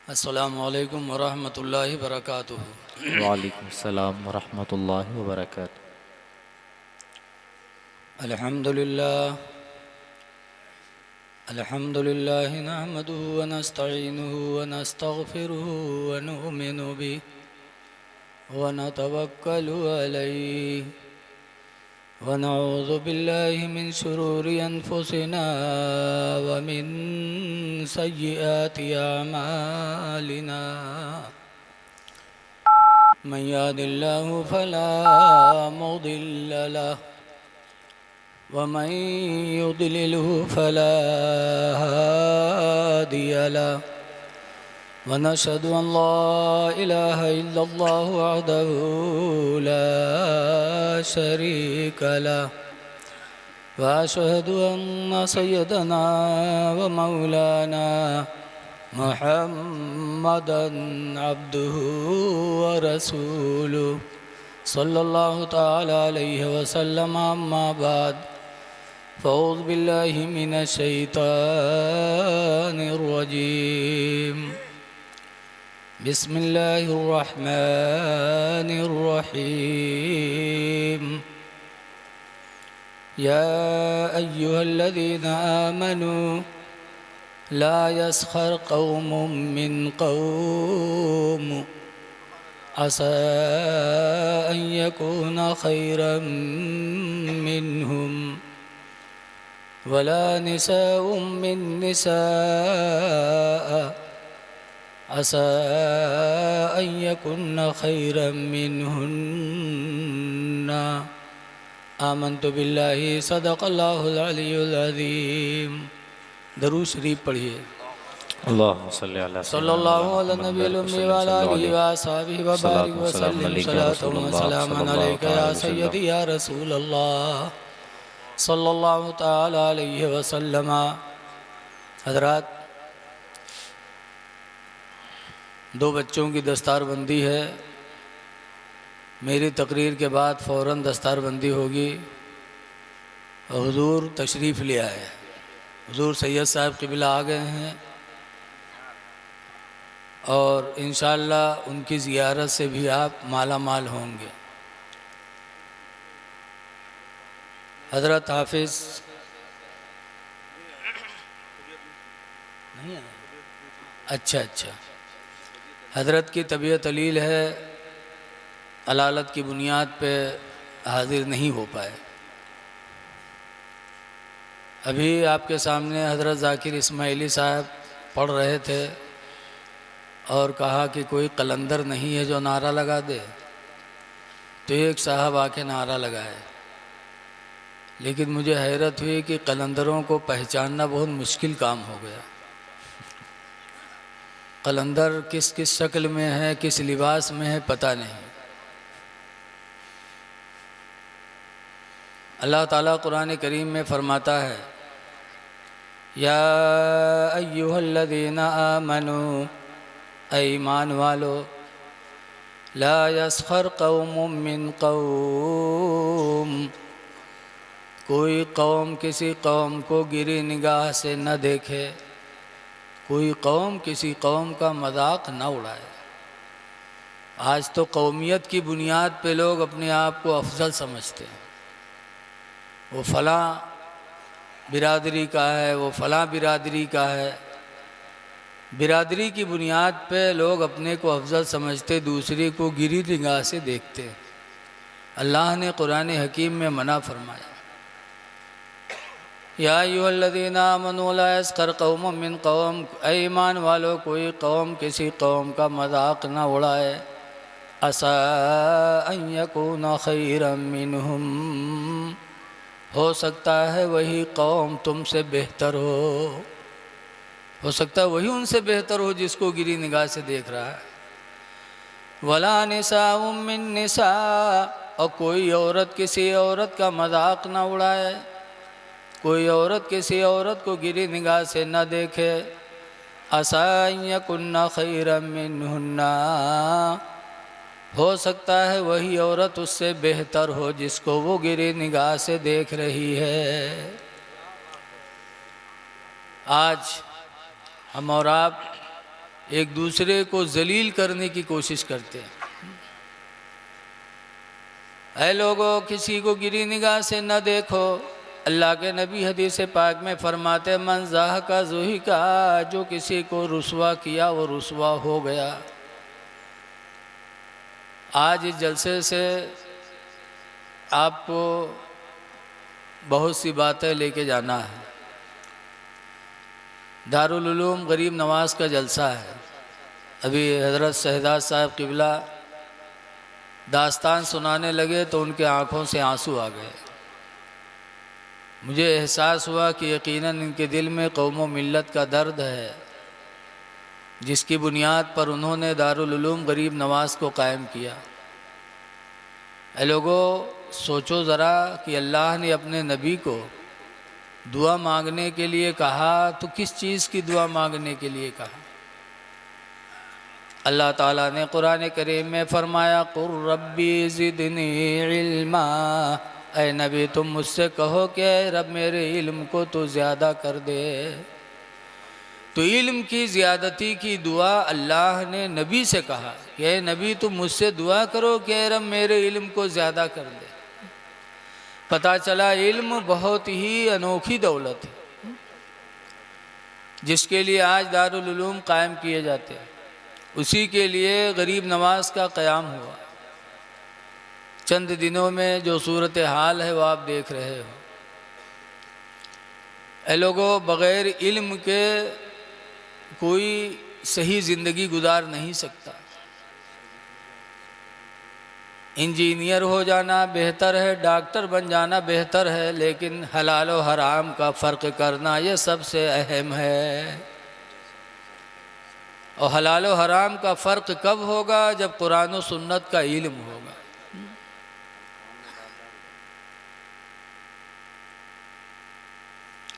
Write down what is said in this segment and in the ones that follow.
अस्सलामुअलैकुम वरहमतुल्लाहि वबरकातुहू। वालेकुम सलाम वरहमतुल्लाहि वबरकातुह। अल्हम्दुलिल्लाह अल्हम्दुलिल्लाह नहमदुहु व नस्तईनुहु व नस्तगफिरुहु व नुमिनु बिहि व नतवक्कलु अलैहि व नऊज़ु बिल्लाहि मिन शुरूरि अनफुसिना व मिन सय्यिआति अमालिना। मन यहदिल्लाहु फला मुदिल्ल लहु वमन युद्लिल्हु फला हादिय लहु वनशहदु अन ला इलाहा इल्लल्लाहु वहदहु ला शरीक लहु वअशहदु अन्न सय्यदना व मौलाना मुहम्मदन अब्दुहु व रसूलुहु सल्लल्लाहु तआला अलैहि वसल्लम। अम्मा बाद फ़अऊज़ु बिल्लाहि मिनश शैतानिर रजीम। बिस्मिल्लाहिर रहमानिर रहीम। या अय्युहल्लज़ीना आमनू ला यस्खर कौमुम मिन कौम असा अन यकून खैरम मिनहुम वला निसाउम मिन निसा असा अन यकुन्न खैरम मिनहुन्ना। आमन्तु बिल्लाहि सदक़ल्लाहुल अलियुल अज़ीम। दरूद शरीफ पढ़िए। अल्लाहुम्मा सल्लि अला सल्लल्लाहु अला सय्यिदिना नबिय्यिल उम्मी व अला आलिहि व अस्हाबिहि व बारिक व सल्लिम सलातन व सलामन अलैका या सय्यदी या रसूल अल्लाह सल्लल्लाहु तआला अलैहि वसल्लम। हज़रात, दो बच्चों की दस्तारबंदी है। मेरी तकरीर के बाद फ़ौरन दस्तारबंदी होगी। हुजूर तशरीफ़ ले आए। हुजूर सैयद साहब क़िबला आ गए हैं और इंशाअल्लाह उनकी ज़ियारत से भी आप माला माल होंगे। हज़रत हाफिज़ नहीं आए? अच्छा, हज़रत की तबीयत अलील है, अलालत की बुनियाद पे हाजिर नहीं हो पाए। अभी आपके सामने हज़रत ज़ाकिर इस्माइली साहब पढ़ रहे थे और कहा कि कोई कलंदर नहीं है जो नारा लगा दे, तो एक साहब आके नारा लगाए। लेकिन मुझे हैरत हुई कि कलंदरों को पहचानना बहुत मुश्किल काम हो गया। कलंदर किस किस शक्ल में है, किस लिबास में है, पता नहीं। अल्लाह ताला कुरान करीम में फरमाता है, या अय्युहल्लज़ीना आमनू, ईमान वालो, ला यस्खर कौमुम मिन कौम, कोई कौम किसी कौम को गिरी निगाह से न देखे, कोई कौम किसी कौम का मजाक न उड़ाए। आज तो कौमियत की बुनियाद पे लोग अपने आप को अफजल समझते हैं। वो फ़लाँ बिरादरी का है, वो फ़लाँ बिरादरी का है। बिरादरी की बुनियाद पे लोग अपने को अफजल समझते, दूसरे को गिरी निगाह से देखते। अल्लाह ने कुरान हकीम में मना फरमाया, या अय्युहल्लज़ीना आमनू ला यस्खर कौमुम मिन कौम, ईमान वालों, कोई कौम किसी कौम का मजाक न उड़ाए। असा अन यकून खैरम मिनहुम, हो सकता है वही कौम तुमसे बेहतर हो सकता है वही उनसे बेहतर हो जिसको गिरी निगाह से देख रहा है। वला निसाउम मिन निसा, और कोई औरत किसी औरत का मजाक न उड़ाए, कोई औरत किसी औरत को गिरी निगाह से न देखे। असा अन यकुन्ना खैरम मिनहुन्ना, हो सकता है वही औरत उससे बेहतर हो जिसको वो गिरी निगाह से देख रही है। आज हम और आप एक दूसरे को जलील करने की कोशिश करते हैं। ऐ लोगों, किसी को गिरी निगाह से न देखो। अल्लाह के नबी हदीस पाक में फरमाते, मन ज़ाह का ज़ुही का, जो किसी को रुसवा किया वो रुसवा हो गया। आज इस जलसे से आपको बहुत सी बातें लेके जाना है। दारुल उलूम गरीब नवाज का जलसा है। अभी हज़रत शहजाद साहब क़िबला दास्तान सुनाने लगे तो उनके आँखों से आंसू आ गए। मुझे एहसास हुआ कि यकीनन इनके दिल में कौम व मिल्लत का दर्द है, जिसकी बुनियाद पर उन्होंने दारुल उलूम गरीब नवाज को कायम किया। ऐ लोगों, सोचो ज़रा कि अल्लाह ने अपने नबी को दुआ मांगने के लिए कहा तो किस चीज़ की दुआ मांगने के लिए कहा? अल्लाह ताला ने कुरान करीम में फरमाया, कुर रब्बी ज़िदनी इल्मा, ऐ नबी तुम मुझसे कहो कि रब मेरे इल्म को तो ज़्यादा कर दे। तो इल्म की ज़्यादती की दुआ अल्लाह ने नबी से कहा कि ऐ नबी तुम मुझसे दुआ करो कि रब मेरे इल्म को ज़्यादा कर दे। पता चला इल्म बहुत ही अनोखी दौलत है, जिसके लिए आज दारुल उलूम कायम किए जाते हैं। उसी के लिए गरीब नवाज का क़याम हुआ। चंद दिनों में जो सूरत हाल है वो आप देख रहे हो। ऐ लोगों, बग़ैर इल्म के कोई सही ज़िंदगी गुजार नहीं सकता। इंजीनियर हो जाना बेहतर है, डॉक्टर बन जाना बेहतर है, लेकिन हलाल व हराम का फ़र्क करना ये सबसे अहम है। और हलाल व हराम का फ़र्क कब होगा? जब कुरान व सुन्नत का इल्म होगा।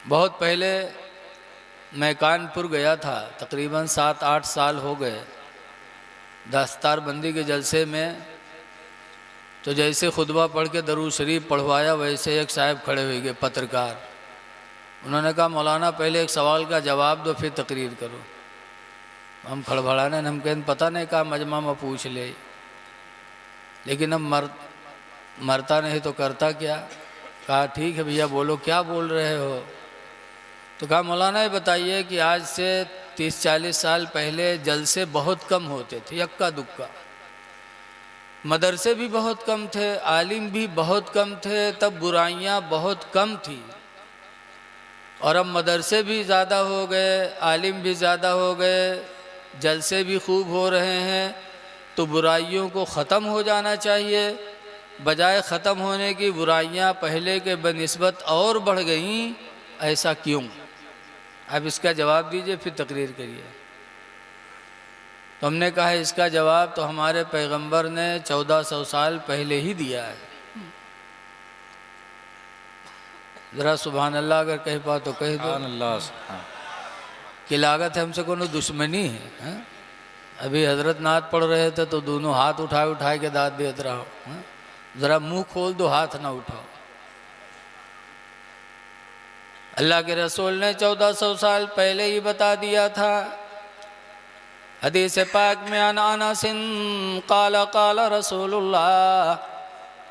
बहुत पहले मैं कानपुर गया था, तकरीबन 7-8 साल हो गए, दस्तार बंदी के जलसे में। तो जैसे खुतबा पढ़ के दरूद शरीफ पढ़वाया, वैसे एक साहब खड़े हुए गए, पत्रकार। उन्होंने कहा, मौलाना पहले एक सवाल का जवाब दो फिर तकरीर करो। हम खड़बड़ाने, हम कहते पता नहीं, कहा मजमा में पूछ ले, लेकिन हम मरता नहीं तो करता क्या। कहा ठीक है भैया बोलो, क्या बोल रहे हो? तो कहा मौलाना ये बताइए कि आज से 30-40 साल पहले जलसे बहुत कम होते थे, यक्का दुक्का, मदरसे भी बहुत कम थे, आलिम भी बहुत कम थे, तब बुराइयां बहुत कम थी। और अब मदरसे भी ज़्यादा हो गए, आलिम भी ज़्यादा हो गए, जलसे भी खूब हो रहे हैं, तो बुराइयों को ख़त्म हो जाना चाहिए। बजाय ख़त्म होने की बुराइयां पहले के बनिस्बत और बढ़ गईं, ऐसा क्यों? अब इसका जवाब दीजिए, फिर तकरीर करिए। तो हमने कहा इसका जवाब तो हमारे पैगंबर ने 1400 साल पहले ही दिया है। ज़रा सुभान अल्लाह अगर कह पा तो कह दो। अल्लाह कि लागत है हमसे कोनो दुश्मनी है? अभी हजरत नाथ पढ़ रहे थे तो दोनों हाथ उठाए के दाद देत रहो। ज़रा मुंह खोल दो, हाथ ना उठाओ। अल्लाह के रसूल ने 1400 साल पहले ही बता दिया था। हदीस पाक में अनसिन काला काला रसूलुल्लाह,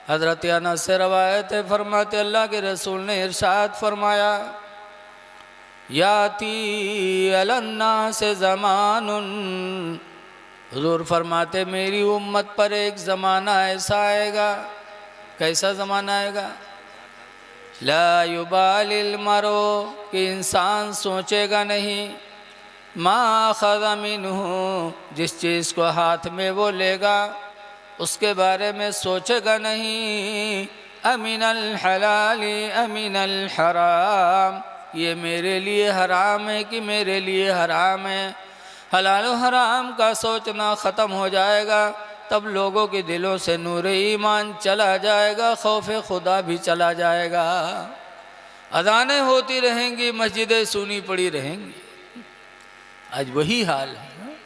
हज़रत अनस से रवायत है, फरमाते अल्लाह के रसूल ने इरशाद फरमाया, याती अलन्ना से ज़मानुन, हुज़ूर फरमाते मेरी उम्मत पर एक ज़माना ऐसा आएगा। कैसा ज़माना आएगा? ला युबालिल मरो, कि इंसान सोचेगा नहीं, मा अख़ज़ मिन्हु, जिस चीज़ को हाथ में वो लेगा उसके बारे में सोचेगा नहीं, अमिनल हलाली अमिनल हराम, ये मेरे लिए हराम है कि मेरे लिए हराम है। हलाल व हराम का सोचना ख़त्म हो जाएगा, तब लोगों के दिलों से नूर ईमान चला जाएगा, खौफ खुदा भी चला जाएगा। अज़ानें होती रहेंगी, मस्जिदें सुनी पड़ी रहेंगी। आज वही हाल है।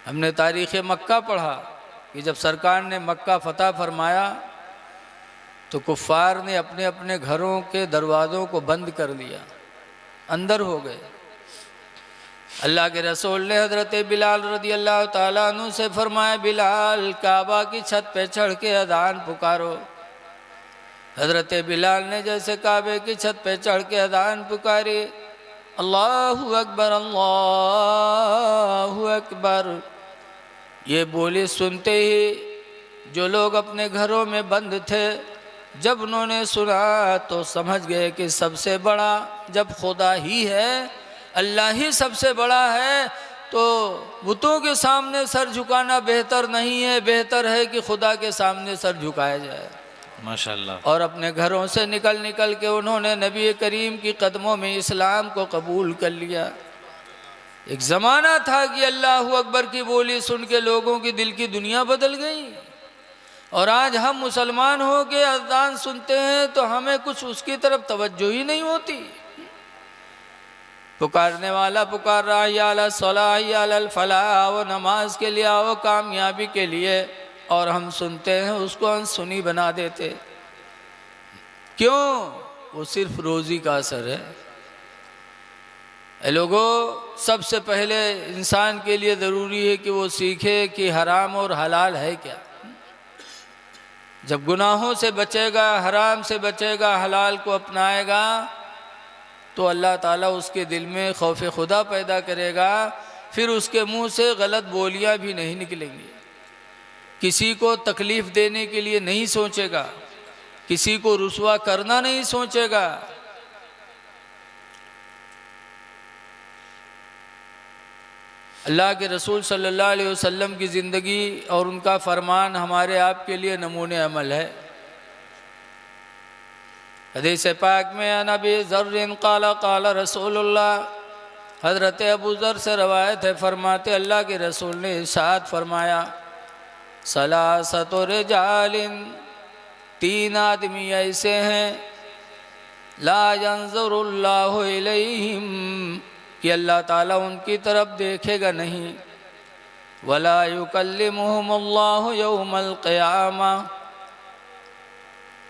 हमने तारीख़ मक्का पढ़ा कि जब सरकार ने मक्का फ़तह फरमाया तो कुफ़ार ने अपने अपने घरों के दरवाज़ों को बंद कर दिया, अंदर हो गए। अल्लाह के रसूल ने हज़रत बिलाल रज़ी अल्लाह ताला अन्हु से फरमाया, बिलाल काबा की छत पे चढ़ के अज़ान पुकारो। हज़रत बिलाल ने जैसे काबे की छत पे चढ़ के अज़ान पुकारी, अल्लाहु अकबर अल्लाहु अकबर, ये बोली सुनते ही जो लोग अपने घरों में बंद थे, जब उन्होंने सुना तो समझ गए कि सबसे बड़ा जब खुदा ही है, अल्लाह ही सबसे बड़ा है, तो बुतों के सामने सर झुकाना बेहतर नहीं है, बेहतर है कि खुदा के सामने सर झुकाया जाए। माशाअल्लाह। और अपने घरों से निकल निकल के उन्होंने नबी करीम की कदमों में इस्लाम को कबूल कर लिया। एक ज़माना था कि अल्लाह अकबर की बोली सुन के लोगों की दिल की दुनिया बदल गई, और आज हम मुसलमान हो के अज़ान सुनते हैं तो हमें कुछ उसकी तरफ तवज्जो ही नहीं होती। पुकारने वाला पुकार रहा, या अला सलाह या अल फलाह, आओ नमाज के लिए, आओ कामयाबी के लिए, और हम सुनते हैं उसको अनसुनी बना देते। क्यों? वो सिर्फ रोज़ी का असर है। लोगों, सबसे पहले इंसान के लिए ज़रूरी है कि वो सीखे कि हराम और हलाल है क्या। जब गुनाहों से बचेगा, हराम से बचेगा, हलाल को अपनाएगा, तो अल्लाह ताला उसके दिल में खौफ खुदा पैदा करेगा। फिर उसके मुंह से गलत बोलियां भी नहीं निकलेंगी, किसी को तकलीफ़ देने के लिए नहीं सोचेगा, किसी को रुसवा करना नहीं सोचेगा। अल्लाह के रसूल सल्लल्लाहु अलैहि वसल्लम की ज़िंदगी और उनका फरमान हमारे आपके लिए नमूने अमल है। हदीस पाक में नबी ज़र्रिन क़ाला क़ाला रसूलुल्लाह, हज़रत अबू ज़र से रवायत है, फरमाते अल्लाह के रसूल ने इरशाद फरमाया, सलासतु रिजालिन, तीन आदमी ऐसे हैं, ला यंज़ुरुल्लाहु इलैहिम, कि अल्लाह ताला उनकी तरफ देखेगा नहीं, वला युकल्लिमुहुमुल्लाहु यौमल क़ियामा,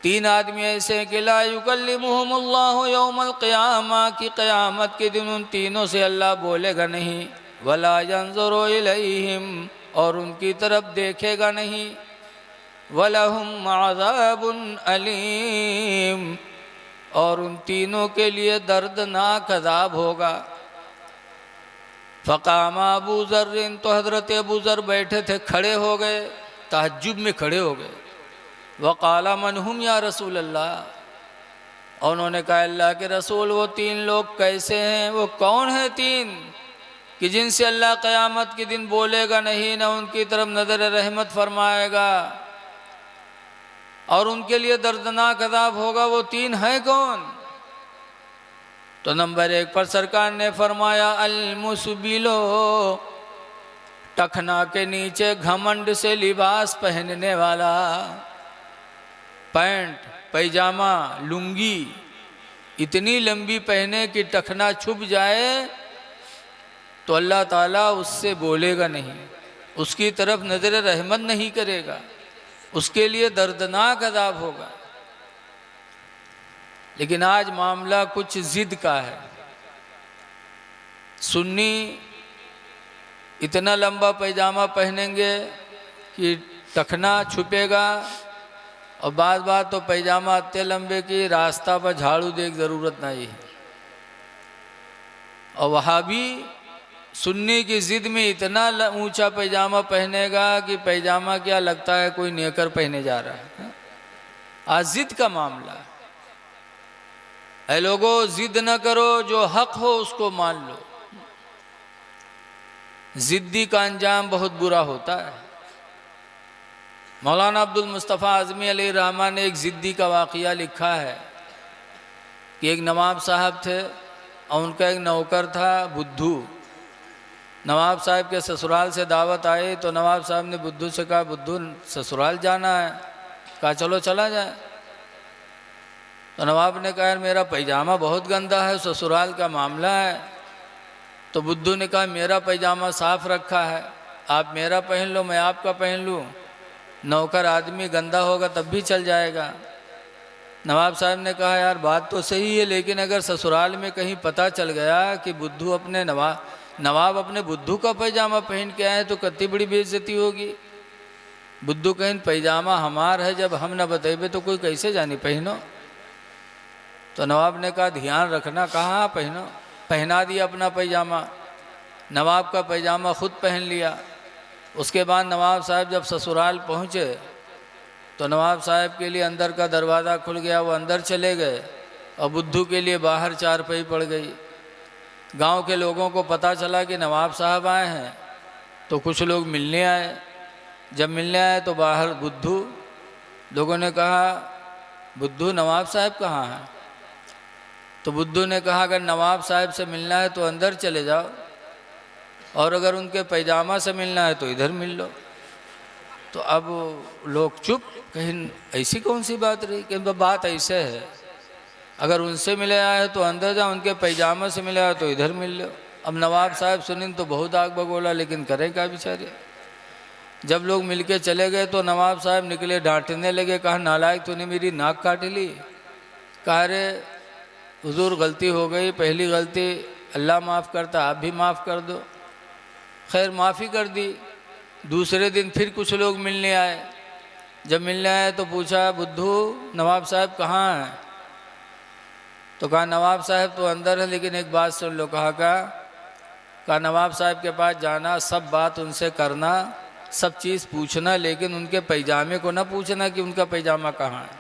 तीन आदमी ऐसे हैं कि ला युकल्लिमुहुमुल्लाहु यौमल क़ियामा, की क़यामत के दिन उन तीनों से अल्लाह बोलेगा नहीं, वला यंज़ुरु इलैहिम, और उनकी तरफ देखेगा नहीं, वलहुम अज़ाबुन अलीम, और उन तीनों के लिए दर्दनाक अज़ाब होगा। फ़क़ामा अबू ज़र्रिन, तो हज़रत अबू ज़र बैठे थे, खड़े हो गए, तहज्जुद में खड़े हो गए। वक़ाला मन हुम या रसूल अल्लाह, और उन्होंने कहा अल्लाह के रसूल वो तीन लोग कैसे हैं, वो कौन है तीन कि जिनसे अल्लाह क़यामत के दिन बोलेगा नहीं, न उनकी तरफ नज़र रहमत फरमाएगा, और उनके लिए दर्दनाक अज़ाब होगा, वो तीन हैं कौन? तो नंबर 1 पर सरकार ने फरमाया, अल मुसबिलो, टखना के नीचे घमंड से लिबास पहनने वाला, पैंट पैजामा लुंगी इतनी लंबी पहने कि टखना छुप जाए, तो अल्लाह ताला उससे बोलेगा नहीं, उसकी तरफ नज़र रहमत नहीं करेगा, उसके लिए दर्दनाक अज़ाब होगा। लेकिन आज मामला कुछ ज़िद का है। सुन्नी इतना लंबा पैजामा पहनेंगे कि टखना छुपेगा, और बात तो पैजामा इतने लंबे कि रास्ता पर झाड़ू दे की ज़रूरत नहीं है। और वहाँ भी सुन्नी की ज़िद में इतना ऊंचा पैजामा पहनेगा कि पैजामा क्या लगता है कोई नेकर पहने जा रहा है। आज ज़िद का मामला है। लोगों, ज़िद न करो, जो हक हो उसको मान लो। ज़िद्दी का अंजाम बहुत बुरा होता है। मौलाना अब्दुल मुस्तफ़ा आज़मी अलैहि रहमान ने एक ज़िद्दी का वाक़या लिखा है कि एक नवाब साहब थे और उनका एक नौकर था बुद्धू। नवाब साहब के ससुराल से दावत आई तो नवाब साहब ने बुद्धू से कहा, बुद्धू ससुराल जाना है? कहा चलो चला जाए। तो नवाब ने कहा मेरा पैजामा बहुत गंदा है, ससुराल का मामला है। तो बुद्धू ने कहा मेरा पैजामा साफ़ रखा है, आप मेरा पहन लो, मैं आपका पहन लूँ, नौकर आदमी गंदा होगा तब भी चल जाएगा। नवाब साहब ने कहा यार बात तो सही है, लेकिन अगर ससुराल में कहीं पता चल गया कि बुद्धू अपने नवाब अपने बुद्धू का पैजामा पहन के आए तो कितनी बड़ी बेइज्जती होगी। बुद्धू कहीं पैजामा हमार है, जब हम न बतेबे तो कोई कैसे जानी पहनो। तो नवाब ने कहा ध्यान रखना, कहाँ पहनो। पहना दिया अपना पैजामा, नवाब का पैजामा खुद पहन लिया। उसके बाद नवाब साहब जब ससुराल पहुँचे तो नवाब साहब के लिए अंदर का दरवाज़ा खुल गया, वो अंदर चले गए और बुद्धू के लिए बाहर चारपाई पड़ गई। गांव के लोगों को पता चला कि नवाब साहब आए हैं तो कुछ लोग मिलने आए। जब मिलने आए तो बाहर बुद्धू, लोगों ने कहा बुद्धू नवाब साहब कहाँ हैं। तो बुद्धू ने कहा अगर नवाब साहब से मिलना है तो अंदर चले जाओ, और अगर उनके पैजामा से मिलना है तो इधर मिल लो। तो अब लोग चुप, कहीं ऐसी कौन सी बात रही कि बात ऐसे है, अगर उनसे मिले आए तो अंदर जाओ, उनके पैजामा से मिले आए तो इधर मिल लो। अब नवाब साहब सुनिन तो बहुत आग बगोला, लेकिन करे क्या बेचारे। जब लोग मिलके चले गए तो नवाब साहब निकले, डांटने लगे, कहा नालायक तूने मेरी नाक काट ली। कहा रे हुजूर गलती हो गई, पहली गलती अल्लाह माफ़ करता, आप भी माफ़ कर दो। खैर माफ़ी कर दी। दूसरे दिन फिर कुछ लोग मिलने आए। जब मिलने आए तो पूछा बुद्धू नवाब साहब कहाँ हैं। तो कहा नवाब साहब तो अंदर है, लेकिन एक बात सुन लो। कहा नवाब साहब के पास जाना, सब बात उनसे करना, सब चीज़ पूछना, लेकिन उनके पैजामे को ना पूछना कि उनका पैजामा कहाँ है।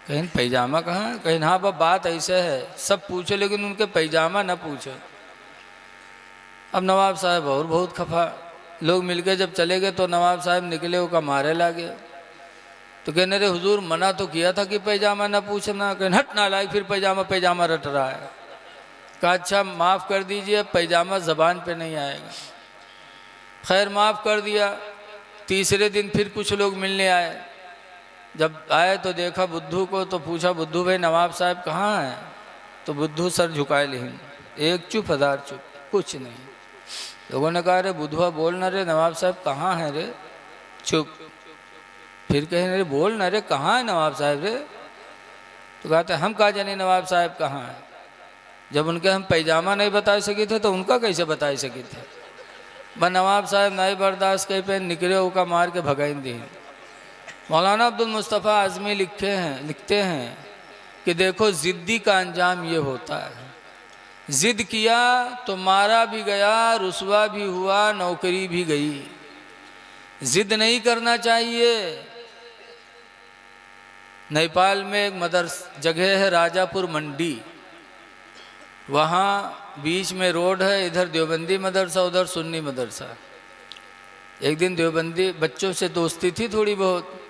कहीं पैजामा कहाँ है, कहीं हाँ बात ऐसे है, सब पूछो लेकिन उनके पैजामा ना पूछो। अब नवाब साहब और बहुत खफा। लोग मिलके जब चले गए तो नवाब साहब निकले, वो का मारे लागे। तो कहने रे हुजूर मना तो किया था कि पैजामा ना पूछना। कहने हट नालायक, फिर पैजामा रट रहा है। कहा अच्छा माफ़ कर दीजिए, पैजामा ज़बान पे नहीं आएगा। खैर माफ़ कर दिया। तीसरे दिन फिर कुछ लोग मिलने आए। जब आए तो देखा बुद्धू को, तो पूछा बुद्धू भाई नवाब साहब कहाँ हैं। तो बुद्धू सर झुकाए, लेकिन एक चुप हजार चुप, कुछ नहीं। लोगों ने कहा रे बुद्धुआ बोल ना रे, नवाब साहब कहाँ हैं रे। चुप। फिर कहे रे बोल ना रे, कहाँ है नवाब साहब रे। तो कहते हम कहा जाने नवाब साहब कहाँ हैं। जब उनके हम पैजामा नहीं बता सके थे तो उनका कैसे बता सके थे। बस नवाब साहब नहीं बर्दाश्त कहीं पे निकले, उका मार के भगाई दी। मौलाना अब्दुल मुस्तफ़ा आज़मी लिखते हैं कि देखो ज़िद्दी का अंजाम ये होता है, ज़िद किया तो मारा भी गया, रुसवा भी हुआ, नौकरी भी गई। ज़िद नहीं करना चाहिए। नेपाल में एक जगह है राजापुर मंडी, वहाँ बीच में रोड है, इधर देवबंदी मदरसा उधर सुन्नी मदरसा। एक दिन देवबंदी बच्चों से दोस्ती थी थोड़ी बहुत,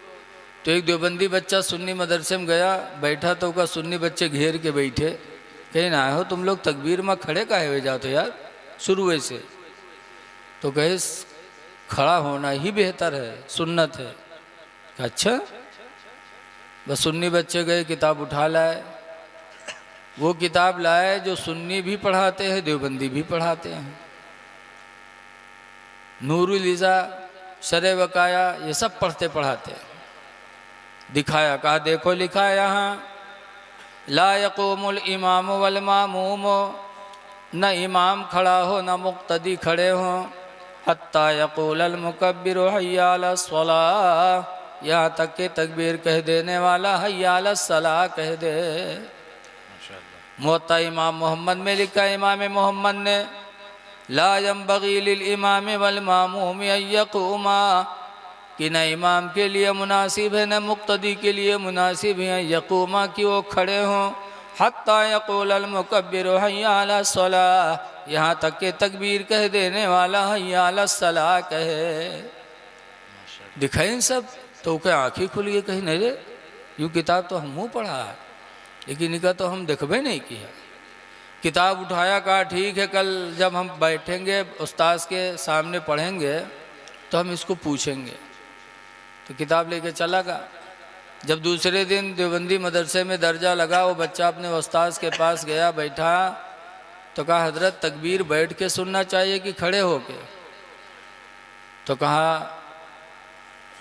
तो एक देवबंदी बच्चा सुन्नी मदरसे में गया, बैठा तो उसका सुन्नी बच्चे घेर के बैठे। कहीं ना हो तुम लोग तकबीर में खड़े काहे हुए जाते यार शुरू से। तो कहे खड़ा होना ही बेहतर है, सुन्नत है। अच्छा बस सुन्नी बच्चे गए, किताब उठा लाए। वो किताब लाए जो सुन्नी भी पढ़ाते हैं, देवबंदी भी पढ़ाते हैं। नूरुल इज़ा, शरे वकाया, ये सब पढ़ते पढ़ाते हैं। दिखाया, कहा देखो लिखा है यहाँ ला यक़ूमुल इमाम वल मामूम, न इमाम खड़ा हो न मुक़्तदी खड़े हों, हत्ता यक़ूलल मुकब्बिरु हय्या अलस सलाह, यहाँ तक के तकबीर कह देने वाला हय्या अलस सलाह कह दे। मुअत्ता इमाम मोहम्मद में लिखा, इमाम मोहम्मद ने ला यंबग़ी लिल इमाम वल मामूम अन यक़ूमा, कि न इमाम के लिए मुनासिब है न मुक़्तदी के लिए मुनासिब है यक़ूमा कि वो खड़े हों, हत्ता यक़ूलल मुकब्बिरु हय्या अलस सलाह, यहाँ तक के तकबीर कह देने वाला हय्या अलस सलाह कहे। दिखाएं सब तो क्या आँखें खुल गई, कहीं नहीं रे यूँ किताब तो हमू पढ़ा है, लेकिन इनका तो हम देखबे नहीं किया। किताब उठाया, कहा ठीक है कल जब हम बैठेंगे उस्ताद के सामने पढ़ेंगे तो हम इसको पूछेंगे। तो किताब लेके चला गया। जब दूसरे दिन देवबंदी मदरसे में दर्जा लगा, वो बच्चा अपने उस्ताद के पास गया, बैठा तो कहा हजरत तकबीर बैठ के सुनना चाहिए कि खड़े होके। तो कहा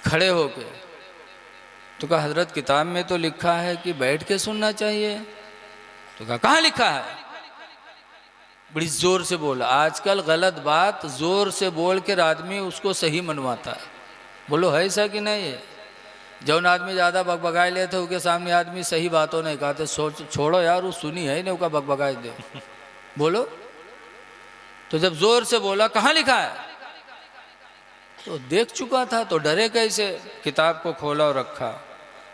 खड़े होके। तो कहा हजरत किताब में तो लिखा है कि बैठ के सुनना चाहिए। तो कहा कहाँ लिखा है। बड़ी ज़ोर से बोला। आजकल गलत बात ज़ोर से बोल कर आदमी उसको सही मनवाता है। बोलो है ऐसा कि नहीं है? जौन आदमी ज़्यादा बकबगाए ले थे उसके सामने आदमी सही बातों नहीं कहते, सोच छोड़ो यार वो सुनी है नहीं, उसका बकबगाए दे बोलो। तो जब ज़ोर से बोला कहाँ लिखा है, तो देख चुका था तो डरे कैसे, किताब को खोला और रखा,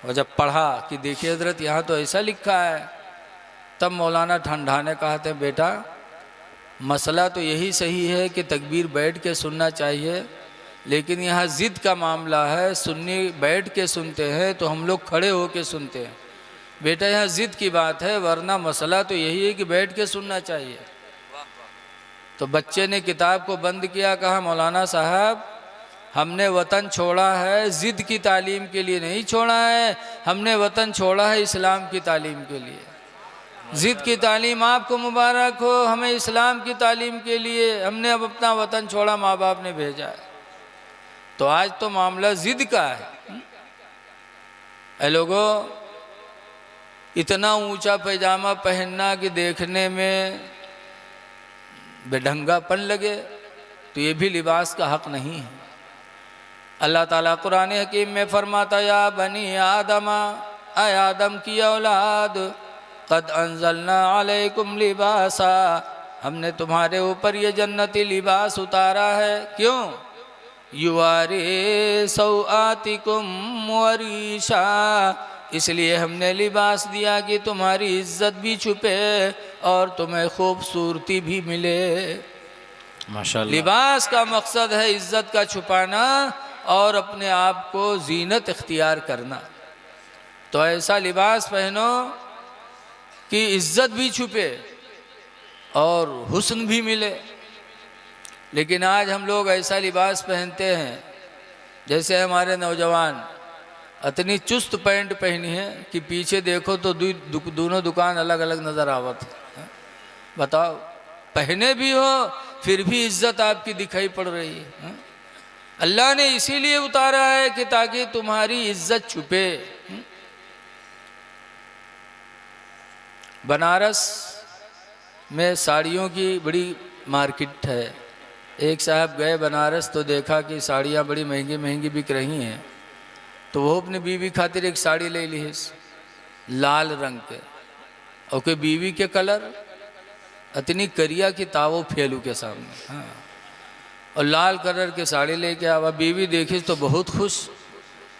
और जब पढ़ा कि देखिए हजरत यहाँ तो ऐसा लिखा है, तब मौलाना ठंडाने कहा थे बेटा मसला तो यही सही है कि तकबीर बैठ के सुनना चाहिए, लेकिन यहाँ ज़िद का मामला है, सुन्नी बैठ के सुनते हैं तो हम लोग खड़े हो के सुनते हैं। बेटा यहाँ ज़िद की बात है, वरना मसला तो यही है कि बैठ के सुनना चाहिए। तो बच्चे ने किताब को बंद किया, कहा मौलाना साहब हमने वतन छोड़ा है ज़िद की तालीम के लिए नहीं छोड़ा है, हमने वतन छोड़ा है इस्लाम की तालीम के लिए। ज़िद की तालीम आपको मुबारक हो, हमें इस्लाम की तालीम के लिए हमने अब अपना वतन छोड़ा, माँ बाप ने भेजा है। तो आज तो मामला ज़िद का है। ऐ लोगों, इतना ऊंचा पैजामा पहनना कि देखने में बेढंगापन लगे, तो ये भी लिबास का हक नहीं है। अल्लाह ताला कुरान हकीम में फरमाता या बनी आदमा, ऐ आदम की औलाद, क़द अंज़लना अलैकुम लिबासा, हमने तुम्हारे ऊपर ये जन्नती लिबास उतारा है। क्यों? युवारे सौआतिकुम वरीशा, इसलिए हमने लिबास दिया कि तुम्हारी इज्जत भी छुपे और तुम्हें खूबसूरती भी मिले। माशाअल्लाह। लिबास का मकसद है इज्जत का छुपाना और अपने आप को जीनत इख्तियार करना। तो ऐसा लिबास पहनो कि इज्जत भी छुपे और हुस्न भी मिले। लेकिन आज हम लोग ऐसा लिबास पहनते हैं जैसे हमारे नौजवान इतनी चुस्त पैंट पहनी है कि पीछे देखो तो दोनों दुकान अलग अलग नज़र आवत है। बताओ, पहने भी हो फिर भी इज्जत आपकी दिखाई पड़ रही है। अल्लाह ने इसीलिए उतारा है कि ताकि तुम्हारी इज्जत छुपे। बनारस में साड़ियों की बड़ी मार्केट है। एक साहब गए बनारस तो देखा कि साड़ियाँ बड़ी महंगी महंगी बिक रही हैं, तो वो अपनी बीवी खातिर एक साड़ी ले ली है लाल रंग के, और कोई बीवी के कलर इतनी करिया कि तावो फेलू के सामने। हाँ, और लाल कलर के साड़ी लेके आवा। बीवी देखिस तो बहुत खुश,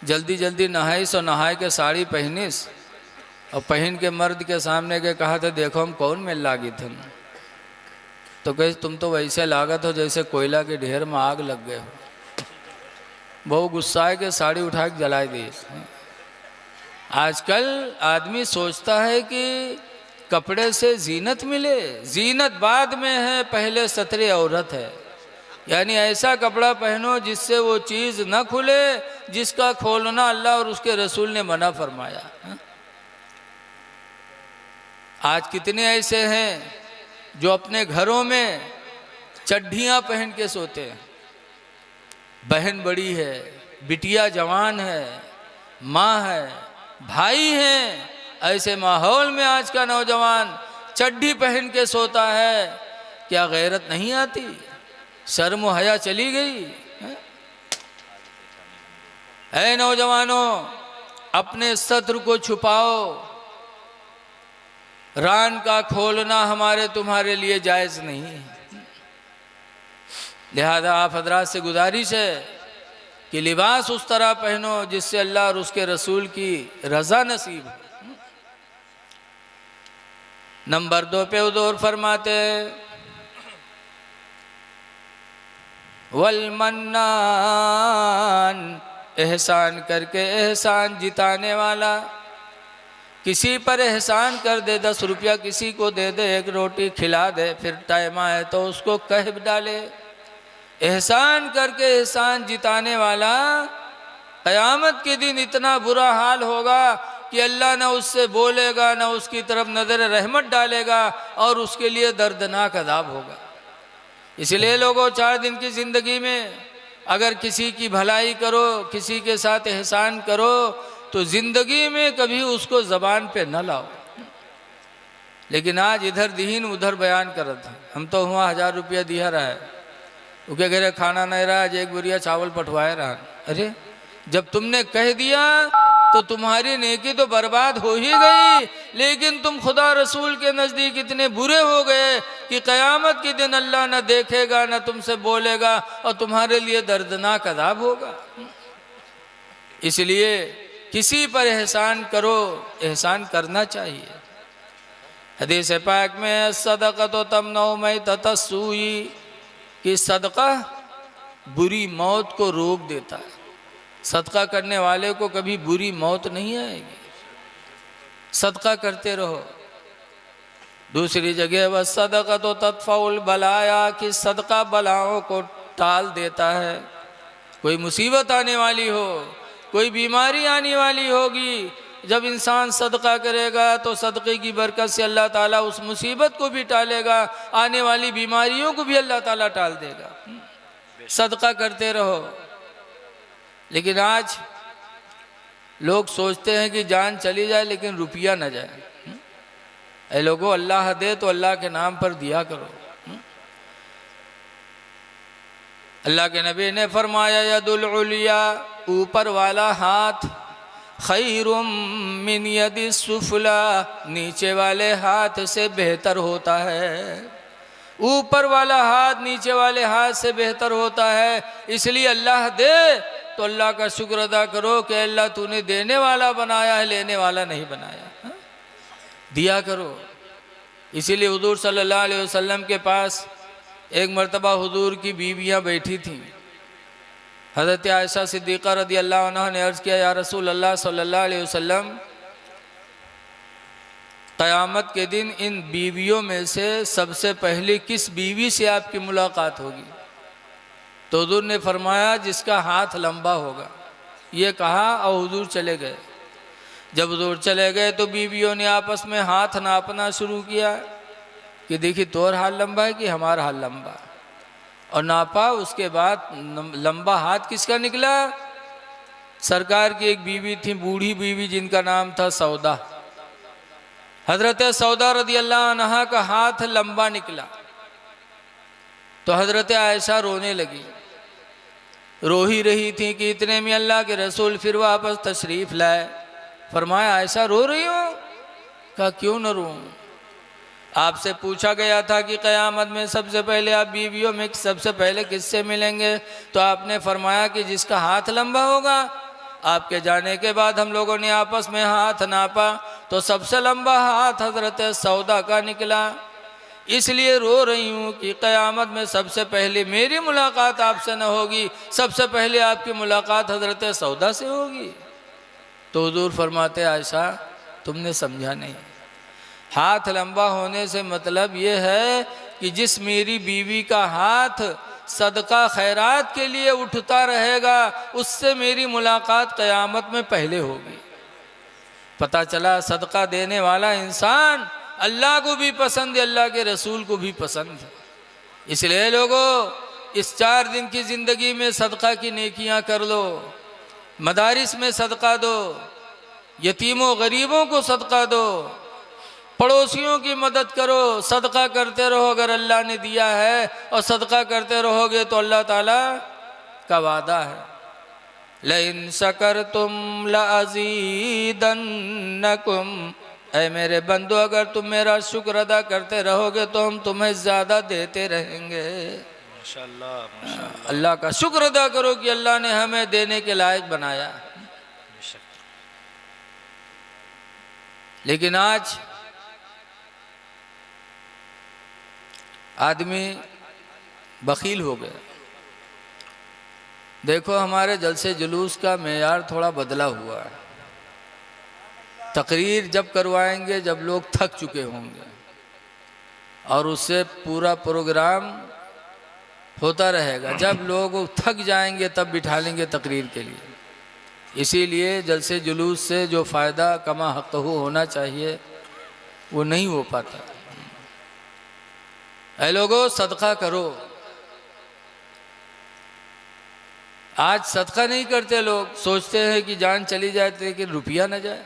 जल्दी जल्दी नहाइस और नहाए के साड़ी पहनिस और पहन के मर्द के सामने के कहा था देखो हम कौन मिल लागी थे। तो कहे तुम तो वैसे लागत हो जैसे कोयला के ढेर में आग लग गए हो। बहुत गुस्सा के साड़ी उठा के जला दी। आजकल आदमी सोचता है कि कपड़े से जीनत मिले, जीनत बाद में है, पहले सतरे औरत है। यानी ऐसा कपड़ा पहनो जिससे वो चीज़ न खुले जिसका खोलना अल्लाह और उसके रसूल ने मना फरमाया। आज कितने ऐसे हैं जो अपने घरों में चड्ढियाँ पहन के सोते हैं। बहन बड़ी है, बिटिया जवान है, माँ है, भाई हैं, ऐसे माहौल में आज का नौजवान चड्ढी पहन के सोता है। क्या गैरत नहीं आती? शर्म व हया चली गई? ऐ नौजवानों, अपने सत्र को छुपाओ। रान का खोलना हमारे तुम्हारे लिए जायज़ नहीं है। लिहाजा आप हजरात से गुजारिश है कि लिबास उस तरह पहनो जिससे अल्लाह और उसके रसूल की रज़ा नसीब हो। नंबर 2 पे उदौर फरमाते वल मन्नान, एहसान करके एहसान जिताने वाला। किसी पर एहसान कर दे, 10 रुपया किसी को दे दे, एक रोटी खिला दे, फिर टाइम आए तो उसको कह डाले। एहसान करके एहसान जिताने वाला, क़यामत के दिन इतना बुरा हाल होगा कि अल्लाह न उससे बोलेगा, न उसकी तरफ नज़र रहमत डालेगा और उसके लिए दर्दनाक अज़ाब होगा। इसलिए लोगों, 4 दिन की ज़िंदगी में अगर किसी की भलाई करो, किसी के साथ एहसान करो, तो ज़िंदगी में कभी उसको ज़बान पे न लाओ। लेकिन आज इधर दीन उधर बयान करत है। हम तो वहाँ 1000 रुपया दिया रहा है, वो क्या कह रहे खाना नहीं रहा, आज एक बुरिया चावल पटवाए रहा। अरे जब तुमने कह दिया तो तुम्हारी नेकी तो बर्बाद हो ही गई, लेकिन तुम खुदा रसूल के नज़दीक इतने बुरे हो गए कि क़यामत के दिन अल्लाह न देखेगा न तुमसे बोलेगा और तुम्हारे लिए दर्दनाक अज़ाब होगा। इसलिए किसी पर एहसान करो, एहसान करना चाहिए। हदीस पाक में सदक़त तमनउ मैततस्सूई कि सदका बुरी मौत को रोक देता है। सदका करने वाले को कभी बुरी मौत नहीं आएगी। सदका करते रहो। दूसरी जगह वह सदका तो तत्फउल बलाया कि सदका बलाओं को टाल देता है। कोई मुसीबत आने वाली हो, कोई बीमारी आने वाली होगी, जब इंसान सदका करेगा तो सदक़े की बरकत से अल्लाह ताला उस मुसीबत को भी टालेगा, आने वाली बीमारियों को भी अल्लाह ताला टाल देगा। सदका करते रहो। लेकिन आज लोग सोचते हैं कि जान चली जाए लेकिन रुपया न जाए। ऐ लोगों, अल्लाह दे तो अल्लाह के नाम पर दिया करो। अल्लाह के नबी ने फरमाया यदुल उलिया, ऊपर वाला हाथ, खैरुम मिन यदि सुफला, नीचे वाले हाथ से बेहतर होता है। ऊपर वाला हाथ नीचे वाले हाथ से बेहतर होता है। इसलिए अल्लाह दे तो अल्लाह का शुक्र अदा करो कि अल्लाह तूने देने वाला बनाया है, लेने वाला नहीं बनाया। हा? दिया करो। इसीलिए हुजूर सल्लल्लाहु अलैहि वसल्लम के पास एक मर्तबा हुजूर की बीवियां बैठी थीं। हज़रत आयशा सिद्दीक़ा रदी अल्लाह अन्हा ने अर्ज़ किया, या रसूल अल्लाह सल्लल्लाहु अलैहि वसल्लम, क़यामत के दिन इन बीवियों में से सबसे पहले किस बीवी से आपकी मुलाकात होगी? तो हुजूर ने फरमाया जिसका हाथ लंबा होगा। ये कहा और हुजूर चले गए। जब हुजूर चले गए तो बीवियों ने आपस में हाथ नापना शुरू किया कि देखिए तोर हाथ लंबा है कि हमारा हाथ लंबा, और नापा। उसके बाद लंबा हाथ किसका निकला? सरकार की एक बीवी थी, बूढ़ी बीवी, जिनका नाम था सौदा। हज़रत सौदा रदी अल्लाह अन्हा का हाथ लंबा निकला तो हज़रत आयशा रोने लगी। रो ही रही थी कि इतने में अल्लाह के रसूल फिर वापस तशरीफ़ लाए। फरमाया आयशा रो रही हो? कहा क्यों न रो, आपसे पूछा गया था कि क़यामत में सबसे पहले आप बीवियों में सबसे पहले किससे मिलेंगे, तो आपने फरमाया कि जिसका हाथ लंबा होगा। आपके जाने के बाद हम लोगों ने आपस में हाथ नापा तो सबसे लंबा हाथ हज़रत सौदा का निकला। इसलिए रो रही हूँ कि क़यामत में सबसे पहले मेरी मुलाकात आपसे न होगी, सबसे पहले आपकी मुलाकात हज़रत सौदा से होगी। तो हुजूर फरमाते आयशा तुमने समझा नहीं। हाथ लंबा होने से मतलब ये है कि जिस मेरी बीवी का हाथ सदका खैरात के लिए उठता रहेगा, उससे मेरी मुलाकात क़यामत में पहले होगी। पता चला सदका देने वाला इंसान अल्लाह को भी पसंद है, अल्लाह के रसूल को भी पसंद है। इसलिए लोगों, इस 4 दिन की ज़िंदगी में सदका की नेकियां कर लो। मदारिस में सदका दो, यतीमों गरीबों को सदका दो, पड़ोसियों की मदद करो। सदका करते रहो। अगर अल्लाह ने दिया है और सदका करते रहोगे तो अल्लाह ताला का वादा है, लइन शकरतुम लअज़ीदन्नकुम, ऐ मेरे बंदो अगर तुम मेरा शुक्र अदा करते रहोगे तो हम तुम्हें ज़्यादा देते रहेंगे। माशाअल्लाह, माशाअल्लाह। अल्लाह का शुक्र अदा करो कि अल्लाह ने हमें देने के लायक बनाया। लेकिन आज आदमी बखील हो गया। देखो हमारे जलसे जुलूस का मेयार थोड़ा बदला हुआ है। तकरीर जब करवाएंगे जब लोग थक चुके होंगे, और उससे पूरा प्रोग्राम होता रहेगा। जब लोग थक जाएंगे तब बिठा लेंगे तकरीर के लिए। इसीलिए जलसे जुलूस से जो फ़ायदा कमा हक़्क़हू होना चाहिए वो नहीं हो पाता। ऐ लोगों, सदका करो। आज सदका नहीं करते लोग, सोचते हैं कि जान चली जाए लेकिन रुपया न जाए।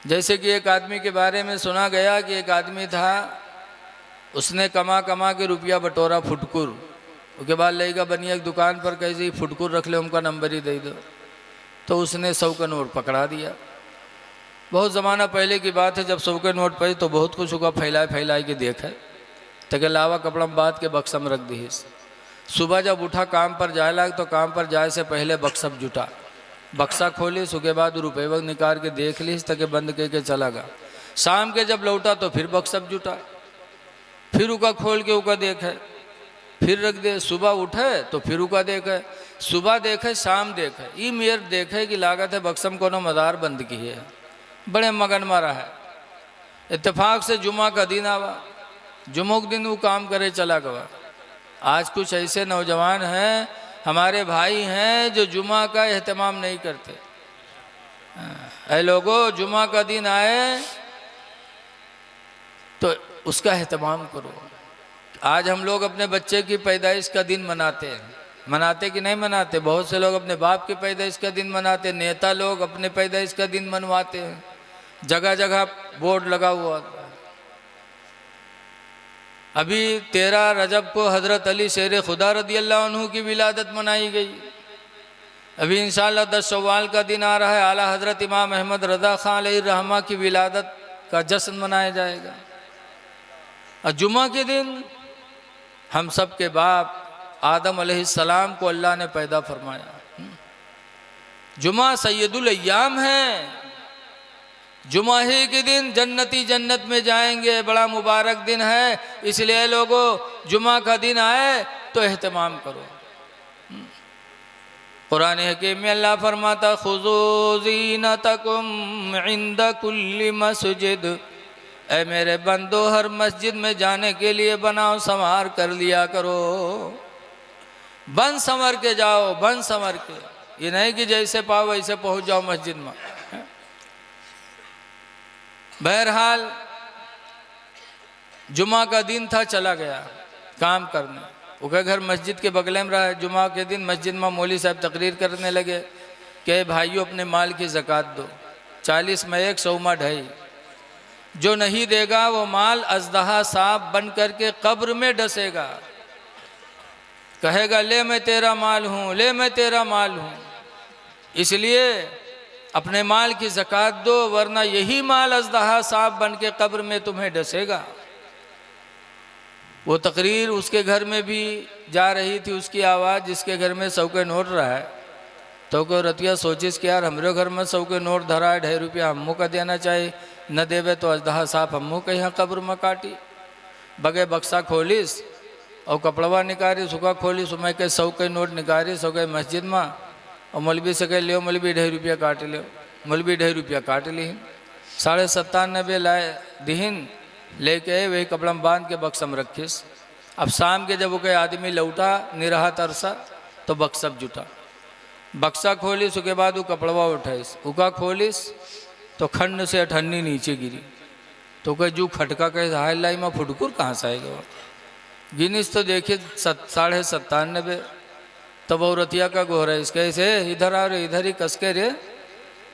जैसे कि एक आदमी के बारे में सुना गया कि एक आदमी था, उसने कमा कमा के रुपया बटोरा फुटकुर, उसके बाद लेगा बनिया की दुकान पर कैसे फुटकुर रख ले, उनका नंबर ही दे दो। तो उसने 100 का नोट पकड़ा दिया। बहुत ज़माना पहले की बात है, जब 100 के नोट पे तो बहुत कुछ होगा, फैलाए फैलाए के देखा तक लावा कपड़ा में बात के बक्सा में रख दी। सुबह जब उठा काम पर जाए लाग तो काम पर जाए से पहले बक्सा जुटा, बक्सा खोली, उसके बाद रुपये वक्त निकाल के देख ली तक बंद करके चला गया। शाम के जब लौटा तो फिर बक्सा जुटा, फिर उका खोल के उका देखे, फिर रख दे। सुबह उठे तो फिर उका देखे, सुबह देखे शाम देखे, ये मेर देखे कि लागत है बक्सम कोनो मदार बंद की है। बड़े मगन मारा है। इत्तेफाक से जुमा का दिन आवा, जुमुक दिन वो काम करे चला गवा। आज कुछ ऐसे नौजवान हैं, हमारे भाई हैं, जो जुमा का एहतमाम नहीं करते। ऐ लोगों, जुमा का दिन आए तो उसका एहतमाम करो। आज हम लोग अपने बच्चे की पैदाइश का दिन मनाते हैं, मनाते कि नहीं मनाते? बहुत से लोग अपने बाप की पैदाइश का दिन मनाते, नेता लोग अपने पैदाइश का दिन मनवाते हैं, जगह जगह बोर्ड लगा हुआ है। अभी 13 रजब को हज़रत अली शेर खुदा रदी अल्लाह अन्हु की विलादत मनाई गई। अभी इंशाअल्लाह 10 शव्वाल का दिन आ रहा है, आला हज़रत इमाम अहमद रज़ा खान अलैहिर्रहमा की विलादत का जश्न मनाया जाएगा। और जुमा के दिन हम सब के बाप आदम अलैहिस्सलाम को अल्लाह ने पैदा फरमाया। जुमा सैयदुल अय्याम है। जुमा ही के दिन जन्नती जन्नत में जाएंगे, बड़ा मुबारक दिन है। इसलिए लोगों, जुमा का दिन आए तो एहतमाम करो। कुरान हकीम में अल्लाह फरमाता, खुज़ू ज़ीनतकुम इंद कुल्ली मस्जिद, ऐ मेरे बंदो हर मस्जिद में जाने के लिए बनाओ संवार कर लिया करो। बन संवर के जाओ, बन संवर के, ये नहीं कि जैसे पाओ वैसे पहुंच जाओ मस्जिद में। बहरहाल जुमा का दिन था, चला गया काम करने। उसके घर मस्जिद के बगले में रहा। जुमा के दिन मस्जिद में मौली साहब तकरीर करने लगे कि भाइयों अपने माल की ज़कात दो, 40 में 1, 100 में 2.5। जो नहीं देगा वो माल अजदहा सांप बन करके कब्र में डसेगा, कहेगा ले मैं तेरा माल हूँ, ले मैं तेरा माल हूँ। इसलिए अपने माल की ज़कात दो, वरना यही माल अजदहा सांप बन के कब्र में तुम्हें डसेगा। वो तकरीर उसके घर में भी जा रही थी, उसकी आवाज़, जिसके घर में 100 के नोट रहा है तो को रतिया सोचिस कि यार हमारे घर में 100 के नोट धरा है, 2.5 रुपया हमू का देना चाहिए, न देवे तो अजदहा सांप हमू के यहाँ कब्र में काटी। बगे बक्सा खोलिस और कपड़वा निकाली, सुखा खोली, सुबह के 100 के नोट निकाली, 100 के मस्जिद में, और मौलवी से कह लियो मौलवी 2.5 रुपया काट लियो। मौलवी 2.5 रुपया काट ली, 97.5 लाए दीन, लेके वही कपड़ा में बांध के बक्सा में रखीस। अब शाम के जब वो कोई आदमी लौटा निरहा तरसा तो बक्सा जुटा, बक्सा खोलिस, उसके बाद वो कपड़वा उठाइस, उका खोलिस तो खंड से अठन्नी नीचे गिरी। तो कह जू खटका कहे हाय लाई में फुटकुर कहाँ से आएगा। गिनीस तो देखिए 97.5। तब वो रतिया का गोहरा इस कैसे इधर आ रहे, इधर ही कसके रे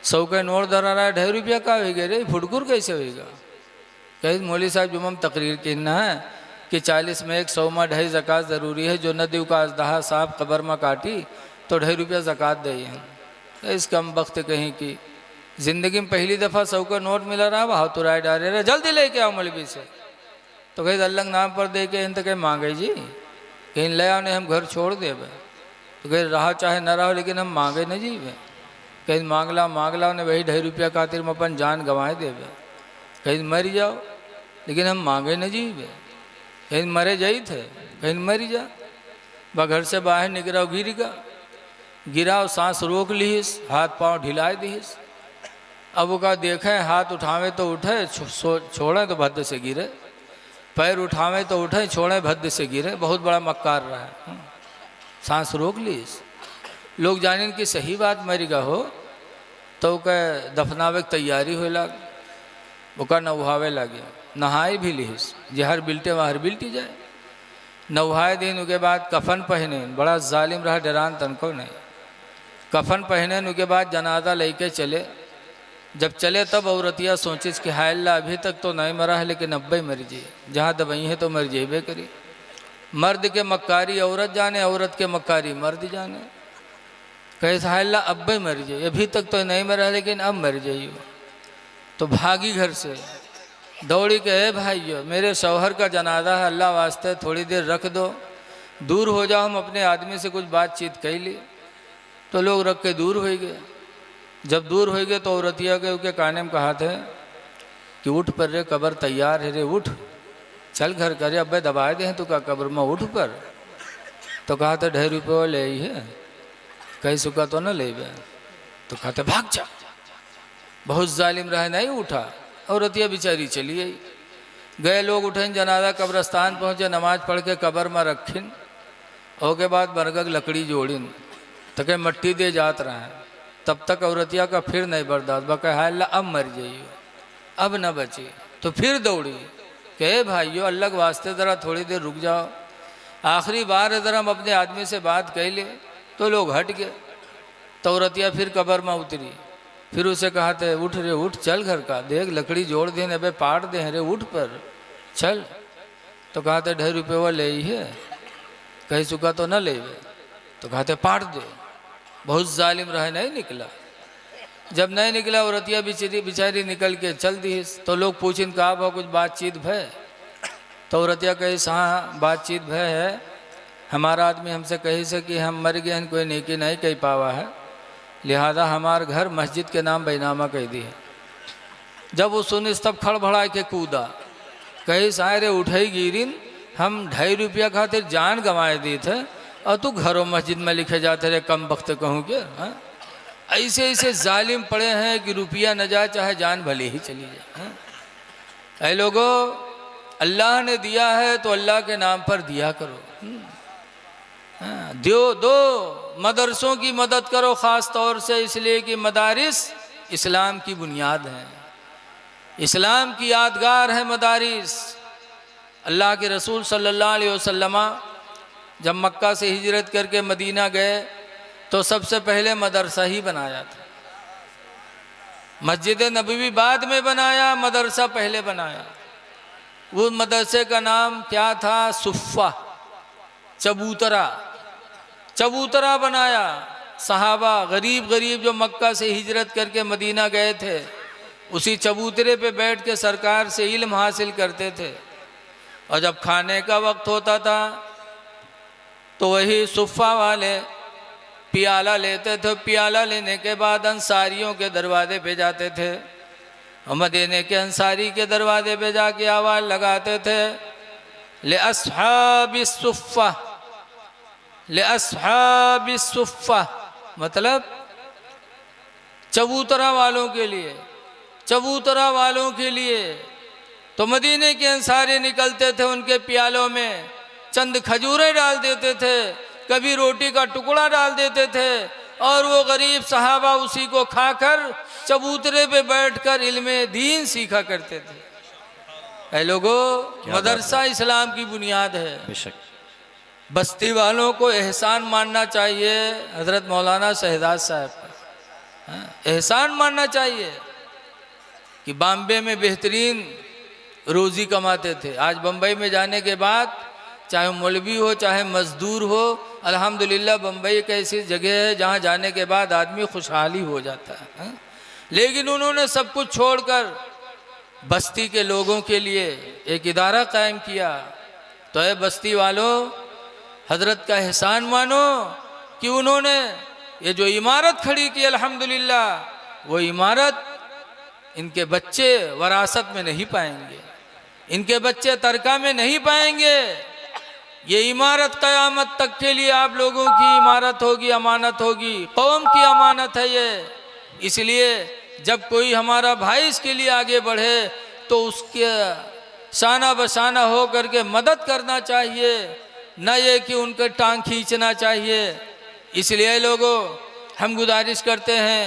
100 के नोट धरा रहा है, 2.5 रुपया का होगा रे, फुटकुर कैसे होगा। कहे मौली साहब जुम्मम तकरीर कहना है कि 40 में 1, 100 में 2.5 ज़कात ज़रूरी है। जो नदी का अजदहा सांप कब्र में काटी तो 2.5 रुपया ज़कात दे हैं। इस कम वक्त कहीं की ज़िंदगी में पहली दफ़ा 100 का नोट मिला रहा, वहाँ तो राय डाले रहे, जल्दी लेके आओ मौलवी से। तो कहीं अल्लाह नाम पर दे के इन तो कहीं मांगे जी, कहीं ले आओ नहीं हम घर छोड़ दे। तो कहीं रहा चाहे न रहा, लेकिन हम मांगे न जी। कहीं मांग लाओ ने वही 2.5 रुपया खातिर में अपन जान गंवाए देवे। कहीं मर जाओ लेकिन हम मांगे न जी। कहीं मरे जाई थे, कहीं मर जा। वह घर से बाहर निकला गिराओ, सांस रोक लीस, हाथ पाँव ढिलाए दीस। अब वो का देखे हाथ उठावे तो उठे, छोड़े तो भद्द से गिरे, पैर उठावे तो उठे, छोड़े भद्द से गिरे। बहुत बड़ा मक्कार रहा है। सांस रोक लीस, लोग जाने की सही बात मरीगा हो तो कह दफनावे की तैयारी हो लग, वो का नहावे लगे, नहाए भी लीस, जहर बिल्टे वहर बिल्टी जाए। नहाए दिन के बाद कफन पहने, बड़ा जालिम रहा, डरान तनको नहीं। कफन पहने के बाद जनाजा लेके चले, जब चले तब औरतिया सोचिस कि हाय अल्लाह अभी तक तो नहीं मरा है लेकिन अब्बे मर जाए, जहाँ दबाई है तो मर जेबे करी। मर्द के मक्कारी औरत जाने, औरत के मक्कारी मर्द जाने। कैसे हाय अल्लाह अब्बे मर जाए, अभी तक तो नहीं मरा लेकिन अब मर जाइए। तो भागी घर से, दौड़ी के भाइयों मेरे शौहर का जनाजा है, अल्लाह वास्ते थोड़ी देर रख दो, दूर हो जाओ, हम अपने आदमी से कुछ बातचीत कर ली। तो लोग रख के दूर हो गए। जब दूर हो गए तो औरतिया के काने में कहा थे कि उठ पर रे, कब्र तैयार है रे, उठ चल घर करे, अब्बे दबाए दे तू का कब्र में, उठ पर। तो कहा था 2.5 रुपये ले आई है, कहीं सुखा तो न ले बे। तो कहते भाग जा, बहुत जालिम रहे, नहीं उठा। औरतिया बेचारी चली आई। गए लोग उठें, जनाजा कब्रस्तान पहुँचे, नमाज पढ़ के कब्र में रखिन। ओके बाद बरगद लकड़ी जोड़िन, तो कहीं मट्टी दे जात रहे हैं। तब तक औरतिया का फिर नहीं बर्दाश्त, बका हाय अल्लाह अब मर जाइए, अब न बची। तो फिर दौड़ी कहे भाइयों अल्लाह के वास्ते ज़रा थोड़ी देर रुक जाओ, आखिरी बार ज़रा हम अपने आदमी से बात कह ले। तो लोग हट गए। तो औरतिया फिर कब्र में उतरी, फिर उसे कहा थे उठ रे उठ, चल घर का देख, लकड़ी जोड़ दे अबे पाट दे रे, उठ पर चल। तो कहा थे 2.5 रुपये वो ले ही है, कहीं चुका तो न ले। तो कहा थे पाट दे, बहुत जालिम रहे, नहीं निकला। जब नहीं निकला औरतिया बेचारी निकल के चल दी। तो लोग पूछिन कहा भाव कुछ बातचीत भय। तो औरतिया कही हाँ बातचीत भय है, हमारा आदमी हमसे कही से कि हम मर गए हैं, कोई नेकी नहीं कह पावा है, लिहाजा हमार घर मस्जिद के नाम बैनामा कह दी है। जब वो सुनी तब खड़बड़ा के कूदा, कही सारे उठाई गिरिन, हम 2.5 रुपया खातिर जान गंवाए दी थे और तू घरों मस्जिद में लिखे जाते रहे, कम वक्त कहूँ के। ऐसे ऐसे जालिम पड़े हैं कि रुपया न जाए चाहे जान भले ही चली जाए। ऐ लोगों, अल्लाह ने दिया है तो अल्लाह के नाम पर दिया करो, दो मदरसों की मदद करो, ख़ास तौर से इसलिए कि मदारिस इस्लाम की बुनियाद हैं, इस्लाम की यादगार है मदारिस। अल्लाह के रसूल सल्लल्लाहु अलैहि वसल्लम जब मक्का से हिजरत करके मदीना गए तो सबसे पहले मदरसा ही बनाया था। मस्जिद नबवी बाद में बनाया, मदरसा पहले बनाया। वो मदरसे का नाम क्या था? सुफ़ा, चबूतरा, चबूतरा बनाया। सहाबा गरीब गरीब जो मक्का से हिजरत करके मदीना गए थे, उसी चबूतरे पे बैठ के सरकार से इल्म हासिल करते थे। और जब खाने का वक्त होता था तो वही सुफ़ा वाले पियाला लेते थे, पियाला लेने के बाद अंसारियों के दरवाजे पे जाते थे, मदीने के अंसारी के दरवाजे पे जाके आवाज़ लगाते थे, ले अस्हाबी सुफ़ा, ले अस्हाबी सुफ़ा, मतलब चबूतरा वालों के लिए, चबूतरा वालों के लिए। तो मदीने के अंसारी निकलते थे, उनके प्यालों में चंद खजूरें डाल देते थे, कभी रोटी का टुकड़ा डाल देते थे, और वो गरीब सहाबा उसी को खाकर चबूतरे पे बैठकर इल्मे दीन सीखा करते थे। ऐ लोगों, मदरसा इस्लाम की बुनियाद है। बस्ती वालों को एहसान मानना चाहिए हज़रत मौलाना शहजाद साहब का, एहसान मानना चाहिए कि बॉम्बे में बेहतरीन रोज़ी कमाते थे। आज बम्बई में जाने के बाद चाहे मौलवी हो चाहे मज़दूर हो, अल्हम्दुलिल्लाह बम्बई एक ऐसी जगह है जहाँ जाने के बाद आदमी खुशहाली हो जाता है। लेकिन उन्होंने सब कुछ छोड़कर बस्ती के लोगों के लिए एक इदारा कायम किया। तो ये बस्ती वालों, हजरत का एहसान मानो कि उन्होंने ये जो इमारत खड़ी की अल्हम्दुलिल्लाह, वो इमारत इनके बच्चे वरासत में नहीं पाएंगे, इनके बच्चे तरका में नहीं पाएंगे। ये इमारत क़यामत तक के लिए आप लोगों की इमारत होगी, अमानत होगी, कौम की अमानत है ये। इसलिए जब कोई हमारा भाई इसके लिए आगे बढ़े तो उसके शाना बशाना हो करके मदद करना चाहिए, न ये कि उनके टांग खींचना चाहिए। इसलिए लोगों, हम गुजारिश करते हैं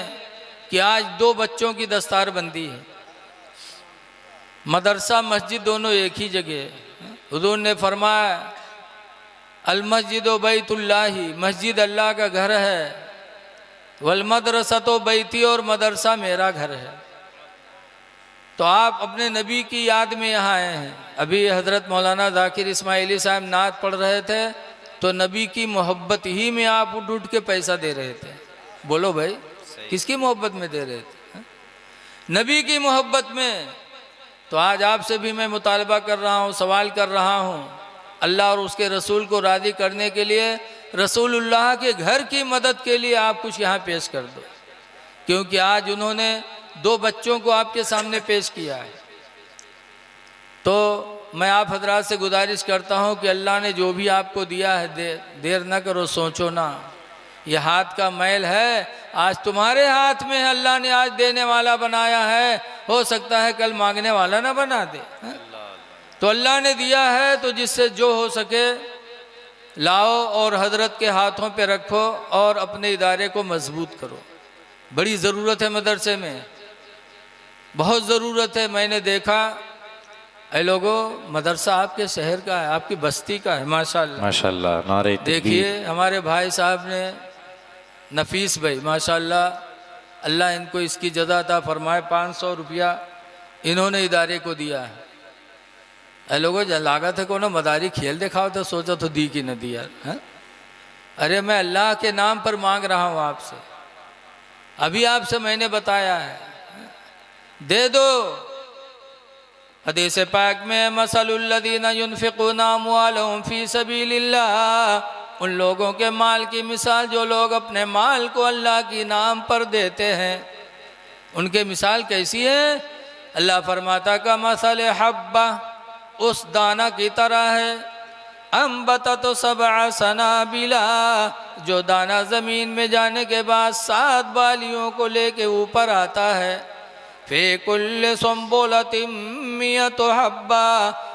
कि आज 2 बच्चों की दस्तारबंदी है, मदरसा मस्जिद दोनों एक ही जगह है। हुजूर ने फरमाया अल मस्जिद बैतुल्लाही, मस्जिद अल्लाह का घर है, वल मदरसा तो बैती, और मदरसा मेरा घर है। तो आप अपने नबी की याद में यहाँ आए हैं। अभी हज़रत मौलाना ज़ाकिर इस्माइली साहब नात पढ़ रहे थे तो नबी की मोहब्बत ही में आप उठ उठ के पैसा दे रहे थे। बोलो भाई, किसकी मोहब्बत में दे रहे थे? नबी की मोहब्बत में। तो आज आपसे भी मैं मुतालबा कर रहा हूँ, सवाल कर रहा हूँ, अल्लाह और उसके रसूल को राज़ी करने के लिए, रसूलुल्लाह के घर की मदद के लिए आप कुछ यहाँ पेश कर दो, क्योंकि आज उन्होंने 2 बच्चों को आपके सामने पेश किया है। तो मैं आप हजरात से गुजारिश करता हूँ कि अल्लाह ने जो भी आपको दिया है देर न करो, सोचो ना। ये हाथ का मैल है, आज तुम्हारे हाथ में है। अल्लाह ने आज देने वाला बनाया है, हो सकता है कल मांगने वाला ना बना दे। तो अल्लाह ने दिया है तो जिससे जो हो सके लाओ और हजरत के हाथों पे रखो और अपने इदारे को मजबूत करो। बड़ी ज़रूरत है मदरसे में, बहुत ज़रूरत है। मैंने देखा ऐ लोगों, मदरसा आपके शहर का है, आपकी बस्ती का है, माशाल्लाह माशाल्लाह। नारे देखिए हमारे भाई साहब ने, नफीस भाई माशाल्लाह, अल्लाह इनको इसकी जज़ा अता फरमाए, 500 रुपया इन्होंने इदारे को दिया है। ऐ लोगों, लागत है को ना मदारी खेल दिखाओ तो सोचा तो दी कि न दिया है। अरे मैं अल्लाह के नाम पर मांग रहा हूँ आपसे, अभी आपसे मैंने बताया है, दे दो। हदीस पाक में मसलुल्लज़ीना युनफ़िक़ूना अम्वालहुम फ़ी सबीलिल्लाह, उन लोगों के माल की मिसाल जो लोग अपने माल को अल्लाह के नाम पर देते हैं, उनके मिसाल कैसी है? अल्लाह फरमाता का मसल हब्बा, उस दाना की तरह है, अम्बतत सबअ सनाबिला, जो दाना ज़मीन में जाने के बाद 7 बालियों को लेके ऊपर आता है। फे कुल्ले सुम्बुलतिम मियतु हब्बा,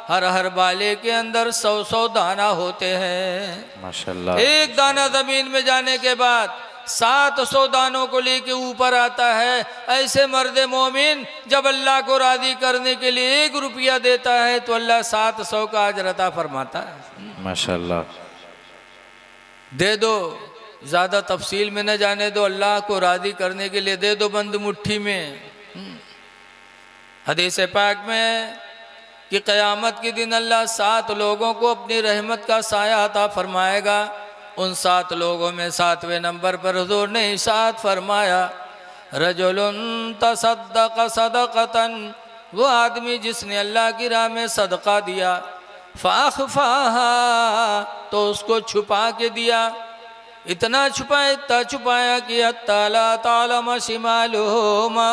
हर बाले के अंदर 100 दाना होते हैं माशाल्लाह। एक दाना ज़मीन में जाने के बाद 700 दानों को लेके ऊपर आता है। ऐसे मर्द मोमिन जब अल्लाह को राज़ी करने के लिए 1 रुपया देता है तो अल्लाह 700 का अजर अता फरमाता है। माशाल्लाह। दे दो, ज़्यादा तफसील में न जाने दो, अल्लाह को राज़ी करने के लिए दे दो बंद मुट्ठी में। हदीस पाक में कि क़यामत के दिन अल्लाह 7 लोगों को अपनी रहमत का साया अता फरमाएगा। उन 7 लोगों में 7वें नंबर पर हुज़ूर ने इरशाद फरमाया, रजुलुन तसद्दक़ सदक़तन, वो आदमी जिसने अल्लाह की राह में सदका दिया, फ़ाख़फ़ाहा, तो उसको छुपा के दिया, इतना छुपाया कि अत्ताला तालम शिमालुहु मा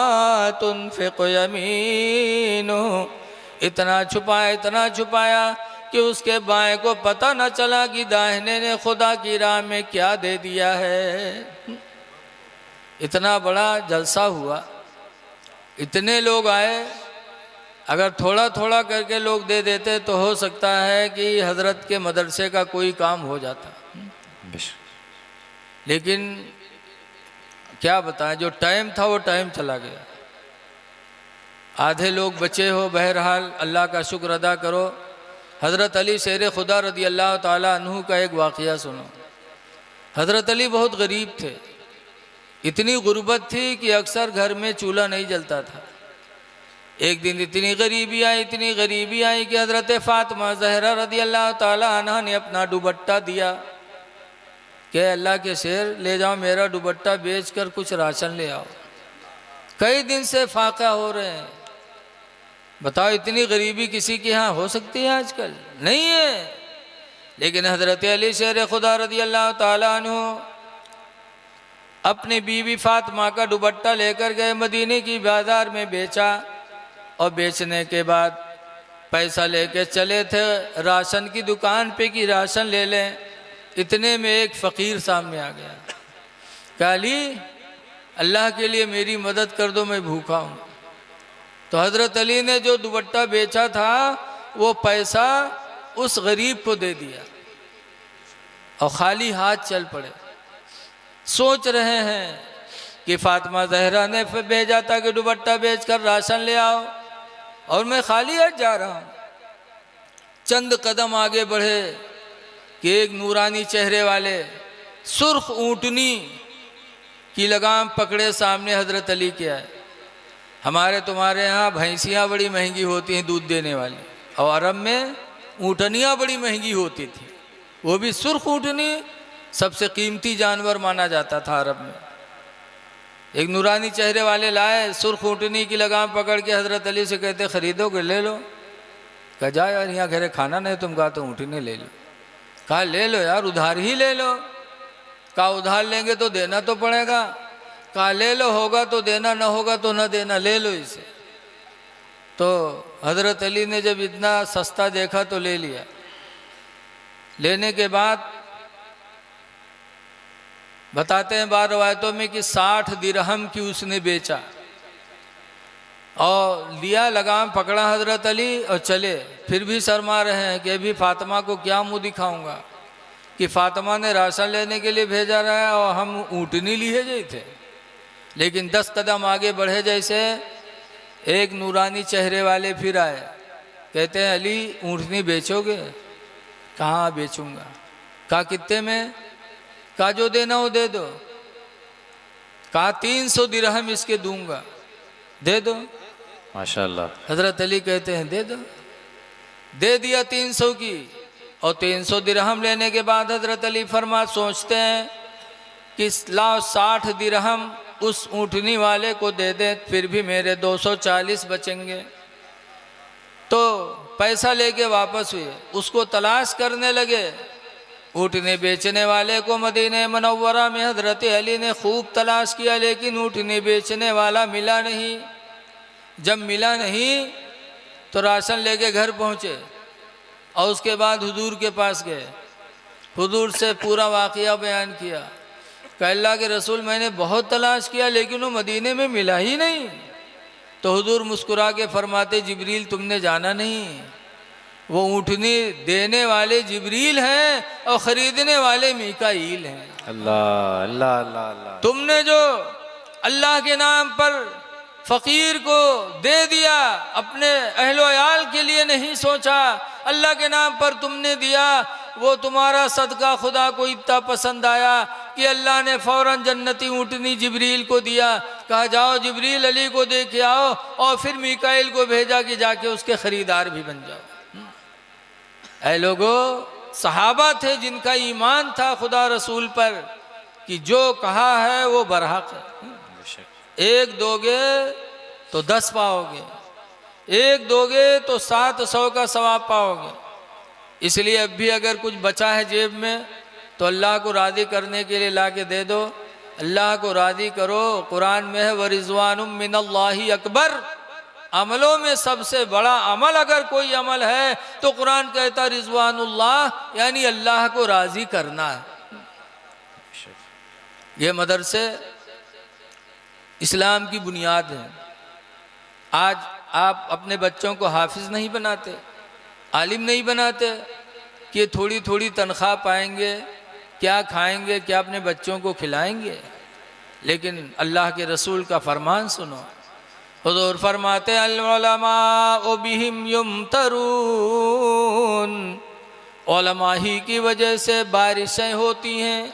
तुनफ़िक़ु यमीनुहु, इतना छुपाया कि उसके बाएं को पता न चला कि दाहिने ने खुदा की राह में क्या दे दिया है। इतना बड़ा जलसा हुआ, इतने लोग आए, अगर थोड़ा थोड़ा करके लोग दे देते तो हो सकता है कि हज़रत के मदरसे का कोई काम हो जाता, लेकिन क्या बताएं, जो टाइम था वो टाइम चला गया। आधे लोग बचे हो, बहरहाल अल्लाह का शुक्र अदा करो। हज़रत अली शेर खुदा रदी अल्लाह ताला अन्हु का एक वाक़या सुनो। हज़रत अली बहुत गरीब थे, इतनी गुर्बत थी कि अक्सर घर में चूल्हा नहीं जलता था। एक दिन इतनी गरीबी आई कि हज़रत फ़ातिमा ज़हरा रदी अल्लाह ताला अन्हा ने अपना दुपट्टा दिया कि अल्लाह के शेर ले जाओ, मेरा दुपट्टा बेच कर कुछ राशन ले आओ, कई दिन से फाका हो रहे हैं। बताओ, इतनी गरीबी किसी के यहाँ हो सकती है आजकल? नहीं है। लेकिन हज़रत अली शेर खुदा रदी अल्लाह ताला अन्हु अपनी बीवी फातिमा का दुपट्टा लेकर गए, मदीने की बाज़ार में बेचा, और बेचने के बाद पैसा लेके चले थे राशन की दुकान पे कि राशन ले लें। इतने में एक फ़कीर सामने आ गया, कहा अली अल्लाह के लिए मेरी मदद कर दो, मैं भूखा हूँ। तो हज़रत अली ने जो दुपट्टा बेचा था वो पैसा उस गरीब को दे दिया और खाली हाथ चल पड़े। सोच रहे हैं कि फातिमा ज़हरा ने भेजा था कि दुपट्टा बेचकर राशन ले आओ और मैं खाली हाथ जा रहा हूँ। चंद कदम आगे बढ़े कि एक नूरानी चेहरे वाले सुर्ख ऊँटनी की लगाम पकड़े सामने हज़रत अली के आए। हमारे तुम्हारे यहाँ भैंसियाँ बड़ी महंगी होती हैं दूध देने वाली, और अरब में ऊँटनियाँ बड़ी महंगी होती थी, वो भी सुर्ख ऊँटनी सबसे कीमती जानवर माना जाता था अरब में। एक नूरानी चेहरे वाले लाए, सुर्ख ऊँटनी की लगाम पकड़ के हज़रत अली से कहते ख़रीदोगे? ले लो। कहा जा यार, यहाँ घरे खाना नहीं, तुम कहा तो ऊँटनी ले लो। कहा ले लो यार, उधार ही ले लो। कहा उधार लेंगे तो देना तो पड़ेगा। कहा ले लो, होगा तो देना, न होगा तो न देना, ले लो इसे। तो हज़रत अली ने जब इतना सस्ता देखा तो ले लिया। लेने के बाद बताते हैं बार रवायतों में कि 60 दिरहम की उसने बेचा और लिया, लगाम पकड़ा हज़रत अली और चले। फिर भी शर्मा रहे हैं कि अभी फातिमा को क्या मुंह दिखाऊंगा कि फातिमा ने राशन लेने के लिए भेजा रहा है और हम ऊँटनी लिए गए थे। लेकिन 10 कदम आगे बढ़े जैसे एक नूरानी चेहरे वाले फिर आए, कहते हैं अली ऊँटनी बेचोगे? कहाँ बेचूंगा। कहा कितने में? कहा जो देना हो दे दो। कहा 300 दिरहम इसके दूंगा, दे दो। माशाल्लाह। हज़रत अली कहते हैं दे दो। दे दिया 300 की, और 300 दिरहम लेने के बाद हज़रत अली फरमा सोचते हैं कि लाओ 60 दिरहम उस ऊँटनी वाले को दे दे, फिर भी मेरे 240 बचेंगे। तो पैसा लेके वापस हुए, उसको तलाश करने लगे। ऊँटनी बेचने वाले को मदीने मुनव्वरा में हज़रत अली ने खूब तलाश किया, लेकिन ऊँटनी बेचने वाला मिला नहीं। जब मिला नहीं तो राशन लेके घर पहुँचे और उसके बाद हुजूर के पास गए। हुजूर से पूरा वाक़या बयान किया। कहा अल्लाह के रसूल, मैंने बहुत तलाश किया लेकिन वो मदीने में मिला ही नहीं। तो हुजूर मुस्कुरा के फरमाते, जिब्रील तुमने जाना नहीं, वो ऊँटनी देने वाले जिब्रील हैं और ख़रीदने वाले मीकाईल हैं। अल्लाह अल्लाह अल्लाह अल्लाह। तुमने जो अल्लाह के नाम पर फ़कीर को दे दिया, अपने अहलो अयाल के लिए नहीं सोचा, अल्लाह के नाम पर तुमने दिया, वो तुम्हारा सदका खुदा को इतना पसंद आया कि अल्लाह ने फ़ौरन जन्नती ऊँटनी जिब्रील को दिया। कहा जाओ जिब्रील अली को दे के आओ, और फिर मीकाईल को भेजा कि जाके उसके ख़रीदार भी बन जाओ। ऐ लोगों, सहाबा थे जिनका ईमान था खुदा रसूल पर कि जो कहा है वो बरहक है। एक दोगे तो 10 पाओगे, एक दोगे तो 700 का सवाब पाओगे। इसलिए अब भी अगर कुछ बचा है जेब में तो अल्लाह को राज़ी करने के लिए ला के दे दो। अल्लाह को राज़ी करो। कुरान में है वरिज़वानुम मिनल्लाहि अकबर, अमलों में सबसे बड़ा अमल अगर कोई अमल है तो कुरान कहता रिज़वानुल्लाह, यानी अल्लाह को राज़ी करना है। ये मदरसे इस्लाम की बुनियाद है। आज आप अपने बच्चों को हाफिज़ नहीं बनाते, आलिम नहीं बनाते कि थोड़ी थोड़ी तनख्वाह पाएंगे, क्या खाएंगे, क्या अपने बच्चों को खिलाएंगे। लेकिन अल्लाह के रसूल का फरमान सुनो। हुज़ूर फरमाते अल उलमाउ बिहिम युमतरून, उलमा ही की वजह से बारिशें होती हैं,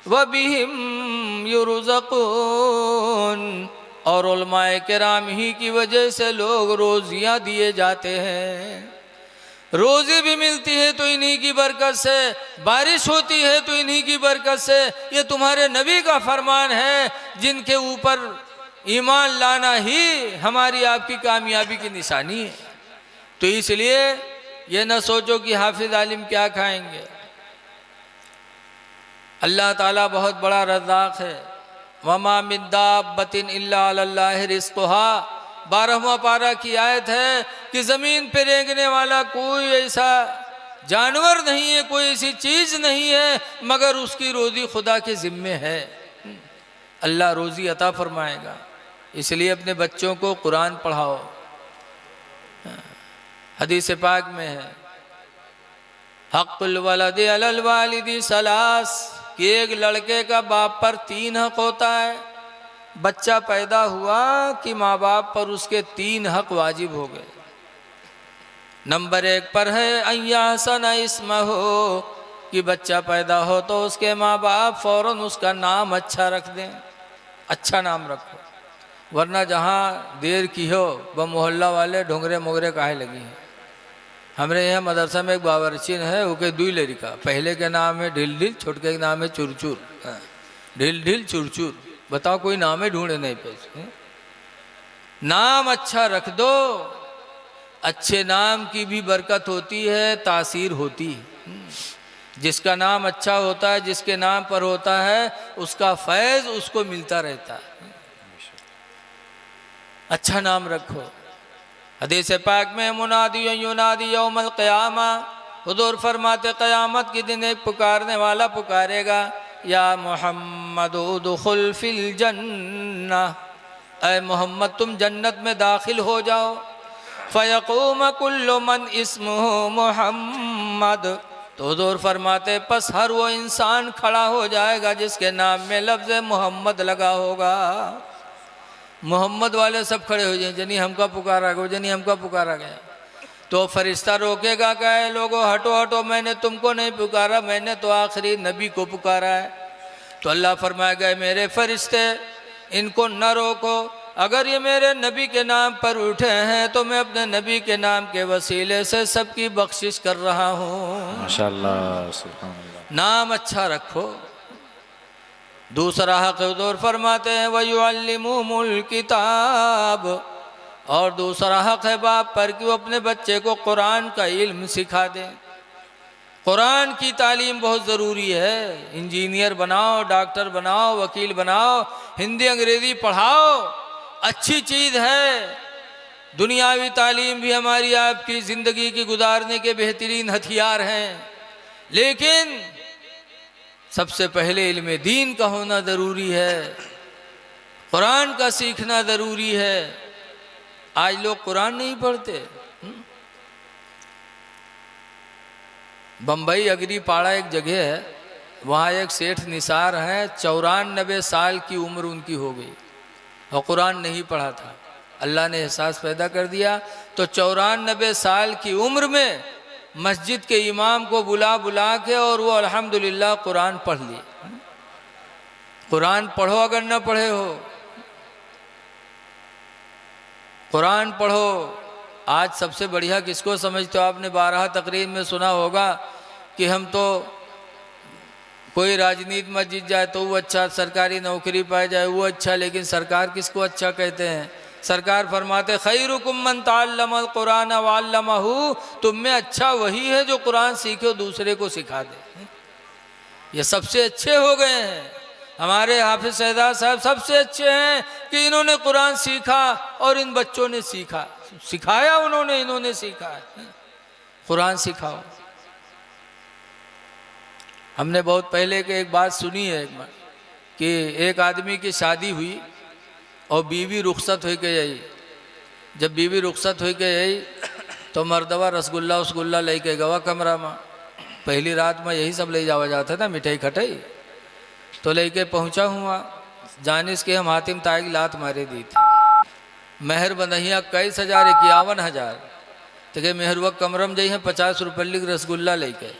व बिहिम युरज़क़ून, और उलमाए किराम ही की वजह से लोग रोज़ियाँ दिए जाते हैं। रोज़ी भी मिलती है तो इन्हीं की बरकत से, बारिश होती है तो इन्हीं की बरकत से। ये तुम्हारे नबी का फरमान है, जिनके ऊपर ईमान लाना ही हमारी आपकी कामयाबी की निशानी है। तो इसलिए ये न सोचो कि हाफिज़ आलिम क्या खाएंगे। अल्लाह ताला बहुत बड़ा रज़्ज़ाक़ है। वमा मिन दाब्बतिन इल्ला अल्लाह रिज़्क़ुहा, 12वां पारा की आयत है कि ज़मीन पर रेंगने वाला कोई ऐसा जानवर नहीं है, कोई ऐसी चीज़ नहीं है मगर उसकी रोज़ी खुदा के ज़िम्मे है। अल्लाह रोज़ी अता फरमाएगा। इसलिए अपने बच्चों को कुरान पढ़ाओ। हदीस पाक में है हक़्क़ुल वलदी अलल वालिदी सलास, कि एक लड़के का बाप पर 3 हक़ होता है। बच्चा पैदा हुआ कि माँ बाप पर उसके 3 हक़ वाजिब हो गए। नंबर 1 पर है अय्यासन इस्महु, कि बच्चा पैदा हो तो उसके माँ बाप फ़ौरन उसका नाम अच्छा रख दें, अच्छा नाम रखो। वरना जहाँ देर की हो वह मोहल्ला वाले ढोंगरे मोगरे काहे लगी हैं। हमारे यहाँ मदरसा में एक बावर्चीन है, वो के दुई लड़का, पहले के नाम है ढिल ढिल, छोटके के नाम है चुरचुर। ढिल ढिल चुरचुर, बताओ कोई नाम है ढूंढे नहीं पैसे। नाम अच्छा रख दो, अच्छे नाम की भी बरकत होती है, तासीर होती है। जिसका नाम अच्छा होता है, जिसके नाम पर होता है, उसका फैज़ उसको मिलता रहता है। अच्छा नाम रखो। हदीस पाक में मुनादी युनादी यौमल क़यामा, हुज़ूर फरमाते क़यामत के दिन एक पुकारने वाला पुकारेगा, या मोहम्मद उदखुल फिल जन्नह, ऐ मोहम्मद तुम जन्नत में दाखिल हो जाओ। फ़यक़ूम कुल्लु मन इस्मुहु मोहम्मद, तो हुज़ूर फरमाते पस हर वो इंसान खड़ा हो जाएगा जिसके नाम में लफ्ज़ मोहम्मद लगा होगा। मोहम्मद वाले सब खड़े हो जाए, जनी हमका पुकारा गया, जनी हमका पुकारा गया। तो फरिश्ता रोकेगा, कहे लोगो हटो हटो, मैंने तुमको नहीं पुकारा, मैंने तो आखिरी नबी को पुकारा है। तो अल्लाह फरमाएगा मेरे फरिश्ते इनको न रोको, अगर ये मेरे नबी के नाम पर उठे हैं तो मैं अपने नबी के नाम के वसीले से सबकी बख्शिश कर रहा हूँ। माशाअल्लाह, सुभान अल्लाह। नाम अच्छा रखो। दूसरा हक़ हुज़ूर फरमाते हैं वयुअल्लिमुहुमुल किताब, और दूसरा हक़ है बाप पर कि वो अपने बच्चे को कुरान का इल्म सिखा दें। कुरान की तालीम बहुत ज़रूरी है। इंजीनियर बनाओ, डॉक्टर बनाओ, वकील बनाओ, हिंदी अंग्रेज़ी पढ़ाओ, अच्छी चीज़ है। दुनियावी तालीम भी हमारी आपकी ज़िंदगी की गुजारने के बेहतरीन हथियार हैं, लेकिन सबसे पहले इल्म दीन का होना ज़रूरी है, कुरान का सीखना ज़रूरी है। आज लोग कुरान नहीं पढ़ते। बम्बई अगरीपाड़ा एक जगह है, वहाँ एक सेठ निसार हैं, 94 साल की उम्र उनकी हो गई और कुरान नहीं पढ़ा था। अल्लाह ने एहसास पैदा कर दिया तो 94 साल की उम्र में मस्जिद के इमाम को बुला बुला के और वो अल्हम्दुलिल्लाह कुरान पढ़ लिए। कुरान पढ़ो, अगर न पढ़े हो कुरान पढ़ो। आज सबसे बढ़िया किसको समझते हो? आपने 12 तकरीर में सुना होगा कि हम तो कोई राजनीति में जीत जाए तो वो अच्छा, सरकारी नौकरी पाए जाए वो अच्छा, लेकिन सरकार किसको अच्छा कहते हैं? सरकार फरमाते खैरुकुम मन तअल्लमल कुरान व अल्लमहु, तुम में अच्छा वही है जो कुरान सीखे दूसरे को सिखा दे। ये सबसे अच्छे हो गए हैं। हमारे हाफिज सैयदा साहब सबसे अच्छे हैं कि इन्होंने कुरान सीखा और इन बच्चों ने सीखा, सिखाया उन्होंने, इन्होंने सीखा। कुरान सिखाओ। हमने बहुत पहले के एक बात सुनी है कि एक आदमी की शादी हुई और बीवी रुखसत हो के आई। जब बीवी रुखसत हो के आई तो मर्दवा रसगुल्ला उसगुल्ला ले के गवा कमरा में। पहली रात में यही सब ले जावा जाता था, मिठाई खटाई। तो लेके पहुँचा हुआ, जानिस के हम हातिम ताई की लात मारे दी थी। मेहर बंदहिया 21,000 51,000 तो के मेहरुआ कमरम जई हैं 50 रुपये लिख रसगुल्ला लेके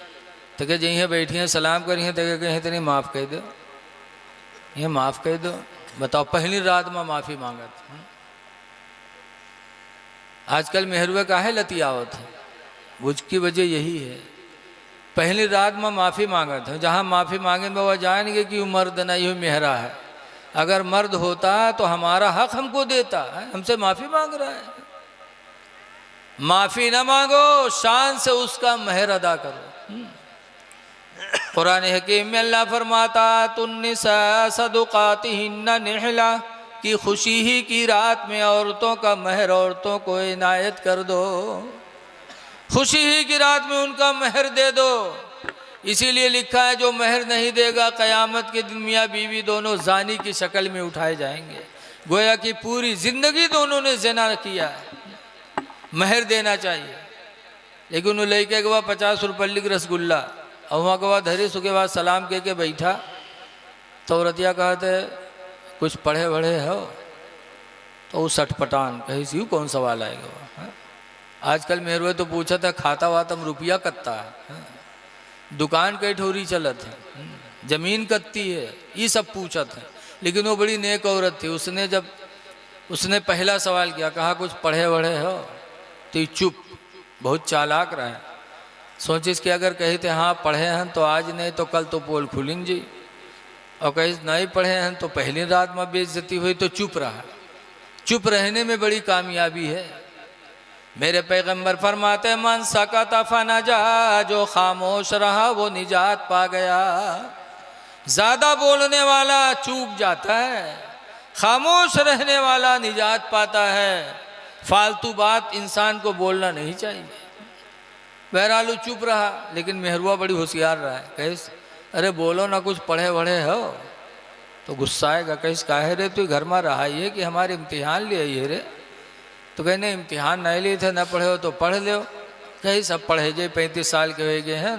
तो के जई हैं बैठी हैं सलाम करी हैं तो कहीं तनी माफ़ कह दो, ये माफ़ कह दो। बताओ पहली रात में माफ़ी मांगत। आजकल मेहरुआ काहे लती आवत है, उसकी वजह यही है। पहली रात में माफ़ी मांगत है, जहाँ माफ़ी मांगे में वह जानेंगे कि वो मर्द नहीं हो मेहरा है। अगर मर्द होता तो हमारा हक हमको देता है, हमसे माफ़ी मांग रहा है। माफ़ी ना मांगो, शान से उसका मेहर अदा करो। कुरान हकीम में अल्लाह फरमाता तुन्निसा सदुकातिहिन्ना निहला, कि खुशी ही की रात में औरतों का मेहर औरतों को इनायत कर दो। खुशी ही की रात में उनका मेहर दे दो। इसीलिए लिखा है जो मेहर नहीं देगा क़यामत के दिन मियाँ बीवी दोनों जानी की शक्ल में उठाए जाएंगे। गोया कि पूरी ज़िंदगी दोनों ने ज़िना किया है। मेहर देना चाहिए। लेकिन वो लेके गवा 50 रुपये लिख रसगुल्ला और वहाँ के बाद धरी सु के बाद सलाम के बैठा तो औरतिया कहते कुछ पढ़े बढ़े हो तो वो सटपटान कहीं सी कौन सवाल आएगा वहाँ। आजकल मेरे तो पूछा था खाता वातम रुपया कत्ता है, दुकान कई ठोरी चलत है, जमीन कत्ती है, ये सब पूछा था। लेकिन वो बड़ी नेक औरत थी। उसने जब उसने पहला सवाल किया, कहा कुछ पढ़े वढ़े हो? तो ये चुप, बहुत चालाक रहा है। सोचिस कि अगर कही थे हाँ पढ़े हैं तो आज नहीं तो कल तो पोल खुलेंगे जी, और कहीं नहीं पढ़े हैं तो पहली रात में बेइज्जती हुई, तो चुप रहा। चुप रहने में बड़ी कामयाबी है। मेरे पैगंबर फरमाते मन सकत फनजा, जो खामोश रहा वो निजात पा गया। ज़्यादा बोलने वाला चूक जाता है, खामोश रहने वाला निजात पाता है। फालतू बात इंसान को बोलना नहीं चाहिए। बहरहाल चुप रहा, लेकिन मेहरुआ बड़ी होशियार रहा है। कहिस अरे बोलो ना, कुछ पढ़े वढ़े हो? तो गुस्सा आएगा। कहिस काहे रे, तू घर में रहा ही है कि हमारे इम्तिहान लिए ये रे? तो कहे नहीं इम्तिहान नहीं लिए थे, न पढ़े हो तो पढ़ लो। कहीं सब पढ़े जे 35 साल के हो गए हैं,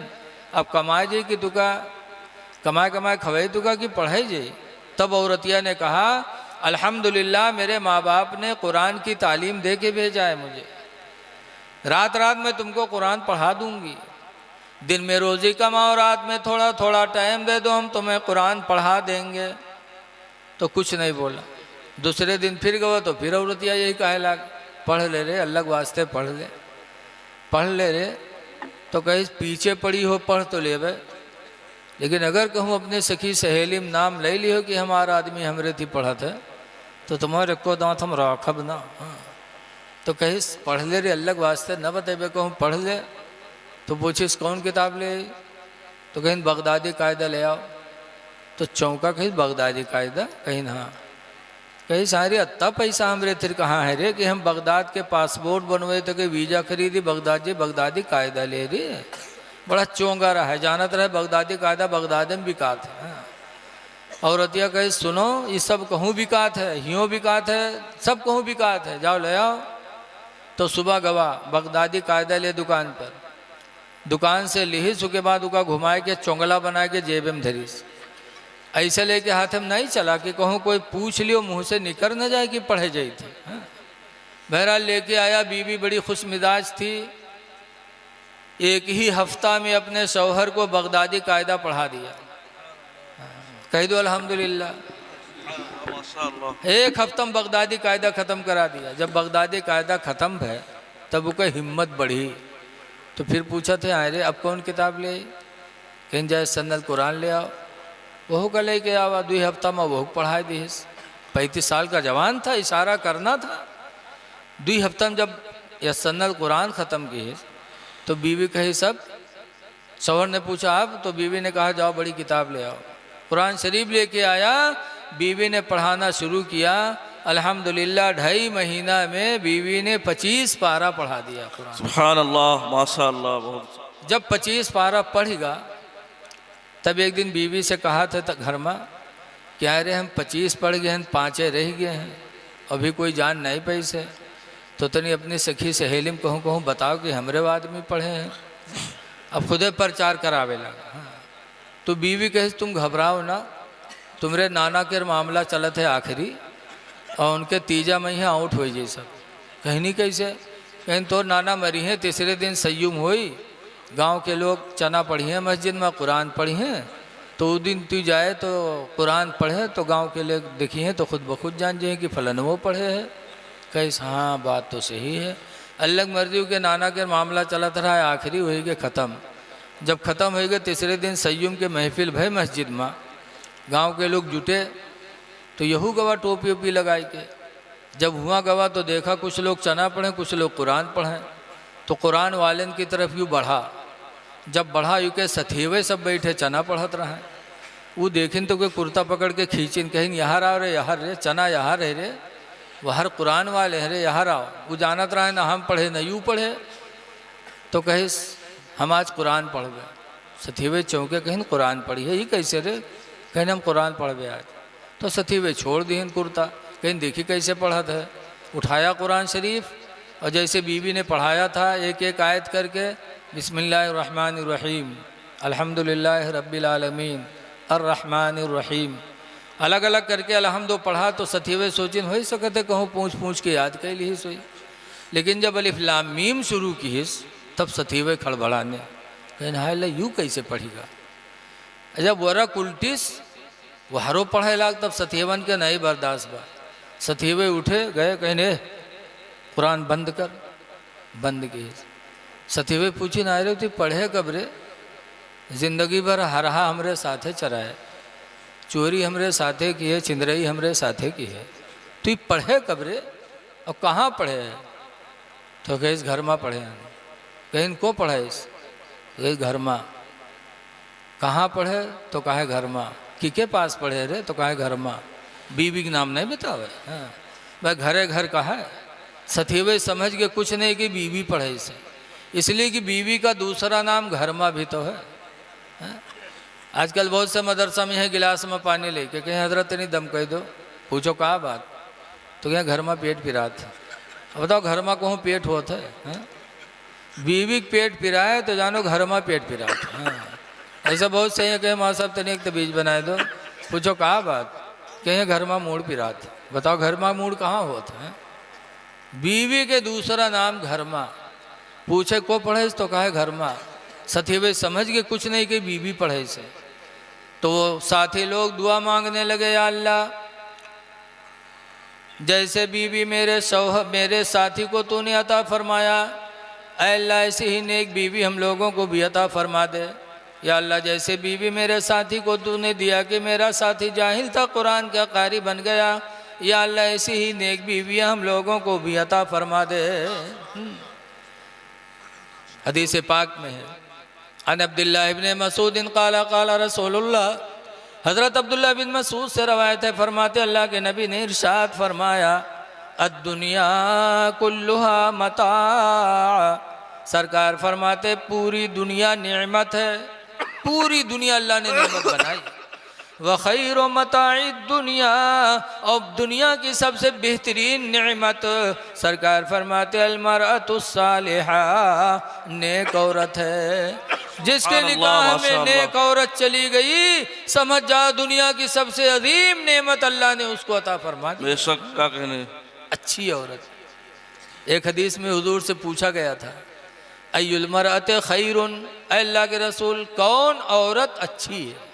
अब कमाए जे कि तुका कमाए कमाए खवाए तुका कि पढ़े जे? तब औरतिया ने कहा अल्हम्दुलिल्लाह मेरे माँ बाप ने कुरान की तालीम दे के भेजा है मुझे। रात रात में तुमको कुरान पढ़ा दूंगी, दिन में रोज़ी कमाओ, रात में थोड़ा थोड़ा टाइम दे दो, हम तुम्हें कुरान पढ़ा देंगे। तो कुछ नहीं बोला। दूसरे दिन फिर गवा तो फिर औरतिया यही कहे लाग, पढ़ ले रे, अल्लाह के वास्ते पढ़ ले रे। तो कहीं पीछे पड़ी हो पढ़ तो ले भाई, लेकिन अगर कहूँ अपने सखी सहेली में नाम ले लियो कि हमारा आदमी हमरे थी पढ़ा था, तो तुम्हारे को दांत हम राखब ना। हाँ तो कहीं पढ़ ले रे, अल्लाह के वास्ते न बतेबे, कहूँ पढ़ ले। तो पूछिस कौन किताब ले? तो कहीं बगदादी कायदा ले आओ। तो चौंका, कहीं बगदादी कायदा? कहीं हाँ। कहीं सारी अत्ता पैसा हमरे फिर कहाँ है रे कि हम बगदाद के पासपोर्ट बनवाए तो कि वीज़ा खरीदी, बगदादी कायदा ले रे। बड़ा चोंगा रहा है, जानत रहे बगदादी कायदा बगदाद में बिकात है। औरतिया कहे सुनो, ये सब कहूँ बिकात है, हियों बिकात है, सब कहूँ बिकात है, जाओ ले आओ। तो सुबह गवा बगदादी कायदा ले दुकान पर, दुकान से लिहिस, उसके बाद उका घुमाए के चोंगला बना के जेब में धरीस, ऐसे लेके हाथ में नहीं चला कि कहूँ कोई पूछ लियो मुँह से निकल न जाए कि पढ़े जाई थी। बहरहाल लेके आया, बीवी बड़ी खुश मिजाज थी। एक ही हफ्ता में अपने शौहर को बगदादी कायदा पढ़ा दिया। कह दो अल्हम्दुलिल्लाह। एक हफ्ता में बगदादी कायदा ख़त्म करा दिया। जब बगदादी कायदा ख़त्म है तब उसका हिम्मत बढ़ी। तो फिर पूछा थे आए रे अब कौन किताब ले? कहीं जाए सन्नत कुरान ले आओ। वह का लेके आवा, 2 हफ्ता में वह पढ़ा दी। 35 साल का जवान था, इशारा करना था। 2 हफ्ता में जब यह सन्नत कुरान ख़त्म की तो बीवी कही सब। शौहर ने पूछा आप? तो बीवी ने कहा जाओ बड़ी किताब ले आओ। कुरान शरीफ लेके आया, बीवी ने पढ़ाना शुरू किया। अल्हम्दुलिल्लाह 2.5 महीना में बीवी ने 25 पारा पढ़ा दिया कुरान। सुभान अल्लाह, माशाअल्लाह। बहुत जब 25 पारा पढ़ेगा तब एक दिन बीवी से कहा था घर में, क्या रे हम 25 पढ़ गए हैं, 5 रह गए हैं, अभी कोई जान नहीं पैसे। तो तनी अपनी सखी सहेली में कहूँ बताओ कि हमरे आदमी पढ़े हैं। अब खुदे प्रचार करावे लगा। तो बीवी कहे तुम घबराओ ना, तुमरे नाना के मामला चलत है आखिरी, और उनके तीजा में ही आउट हो जाए सब। कहीं नहीं कैसे? कहीं तो नाना मरी हैं, तीसरे दिन सय्युम हुई, गांव के लोग चना पढ़ी हैं मस्जिद में, कुरान पढ़ी हैं। तो उस दिन तू जाए तो कुरान पढ़े तो गांव के लोग देखी हैं तो खुद ब खुद जान जाए कि फलन वो पढ़े है। कैसे? हाँ बात तो सही है। अल्लाह की मर्जी के नाना के मामला चलत रहा है, आखिरी हुई के ख़त्म। जब ख़त्म हो गए तीसरे दिन सय्युम के महफिल भय मस्जिद में, गांव के लोग जुटे तो यहू गवा टोपी ओपी लगाई के। जब हुआ गवा तो देखा कुछ लोग चना पढ़ें, कुछ लोग कुरान पढ़ें। तो कुरान वालन की तरफ यूँ बढ़ा। जब बढ़ा यूँ के सथेवे सब बैठे चना पढ़त रहे। वो देखें तो कोई कुर्ता पकड़ के खींचिन, कहीं यहाँ आओ रे, यहाँ रे, चना यहाँ रहे रे, वहर कुरान वाले हैं रे, यहाँ आओ। वो जानत रहे ना हम पढ़े ना यूँ पढ़े। तो कहे हम आज कुरान पढ़ गए। सथीवे चौंके, कहीं कुरान पढ़ी है, ये कैसे रे? कहीं हम कुरान पढ़ गए आज। तो सथीवे छोड़ दी कुर्ता, कहीं देखी कैसे पढ़ा था। उठाया कुरान शरीफ और जैसे बीवी ने पढ़ाया था एक एक आयत करके, बिस्मिल्लाहिर्रहमानिर्रहीम अल्हम्दुलिल्लाहि रब्बिल आलमीन अर्रहमानिर्रहीम, अलग अलग करके अलहम्दो पढ़ा। तो सथीवे सोचिन हो ही सकते कहूँ पूछ के याद कर ली सोई। लेकिन जब अलिफ लाम मीम शुरू की तब सथीवे खड़बड़ाने, कहीं हाय यूँ कैसे पढ़ेगा। जब वरक उल्टिस वहरो पढ़े लाग तब सथीवन के नहीं बर्दाश्त बा। सतीवे उठे गए, कहने कुरान बंद कर, बंद किए। सतीवे पूछी ना रहे, पढ़े कब रे? जिंदगी भर हरहा हमरे साथे चराए, चोरी हमरे साथे की है, चिंदरई हमरे साथे की है, तू पढ़े कब रे और कहाँ पढ़े है? तो कहे इस घर में पढ़े हैं। कहीं इनको पढ़े इस घर में। कहाँ पढ़े? तो कहे घर में। किके पास पढ़े रे? तो कहे घर में। बीवी के नाम नहीं बतावे। हाँ भाई घरे घर कहा है। सतीवे समझ के कुछ नहीं कि बीवी पढ़े इसे, इसलिए कि बीवी का दूसरा नाम घर में भी तो है। आजकल बहुत से मदरसा में है गिलास में पानी लेके कहीं हजरत नहीं दम कह दो, पूछो कहा बात, तो क्या घर में पेट पिरात है। अब बताओ घर में कहूँ पेट होता है? बीवी पेट पिराए तो जानो घर में पेट पिरात है। ऐसा बहुत सही है, कहे माँ साहब तनिक एक तो बीज बनाए दो, पूछो कहा बात, कहीं घर में मूड पिरात है। बताओ घर में मूड कहाँ होता है? बीवी के दूसरा नाम घर में। पूछे को पढ़े तो कहे घर में। सतीवे समझ के कुछ नहीं कि बीवी पढ़े से। तो साथी लोग दुआ मांगने लगे, या अल्लाह जैसे बीवी मेरे साथी को तूने अता फरमाया, ऐ अल्लाह ऐसी ही नेक बीवी हम लोगों को भी अता फरमा दे। या अल्लाह जैसे बीवी मेरे साथी को तूने दिया कि मेरा साथी जाहिल था कुरान का कारी बन गया, या अल्लाह ऐसी ही नेक बीवियाँ हम लोगों को भी अता फरमा दे। हदीस पाक में है, अन अब्दुल्लाह इब्न मसूद क़ाला क़ाला रसूलुल्लाह, हज़रत अब्दुल्लाह बिन मसूद से रवायत है, फरमाते अल्लाह के नबी ने इरशाद फरमाया, अद्दुनिया कुल्लुहा मता, सरकार फरमाते पूरी दुनिया नेमत है, पूरी दुनिया अल्लाह ने नेमत बनाई। व खैर मताई दुनिया, और दुनिया की सबसे बेहतरीन नेमत सरकार फरमाते अलमरअतु सालिहा, नेक औरत है। जिसके निकाह में नेक औरत चली गई, समझ जा दुनिया की सबसे अजीम नेमत अल्लाह ने उसको अता फरमा दी। बेशक का कहने अच्छी औरत। एक हदीस में हुजूर से पूछा गया था, अय्युल मरअते खैरुन, अल्लाह के रसूल कौन औरत अच्छी है?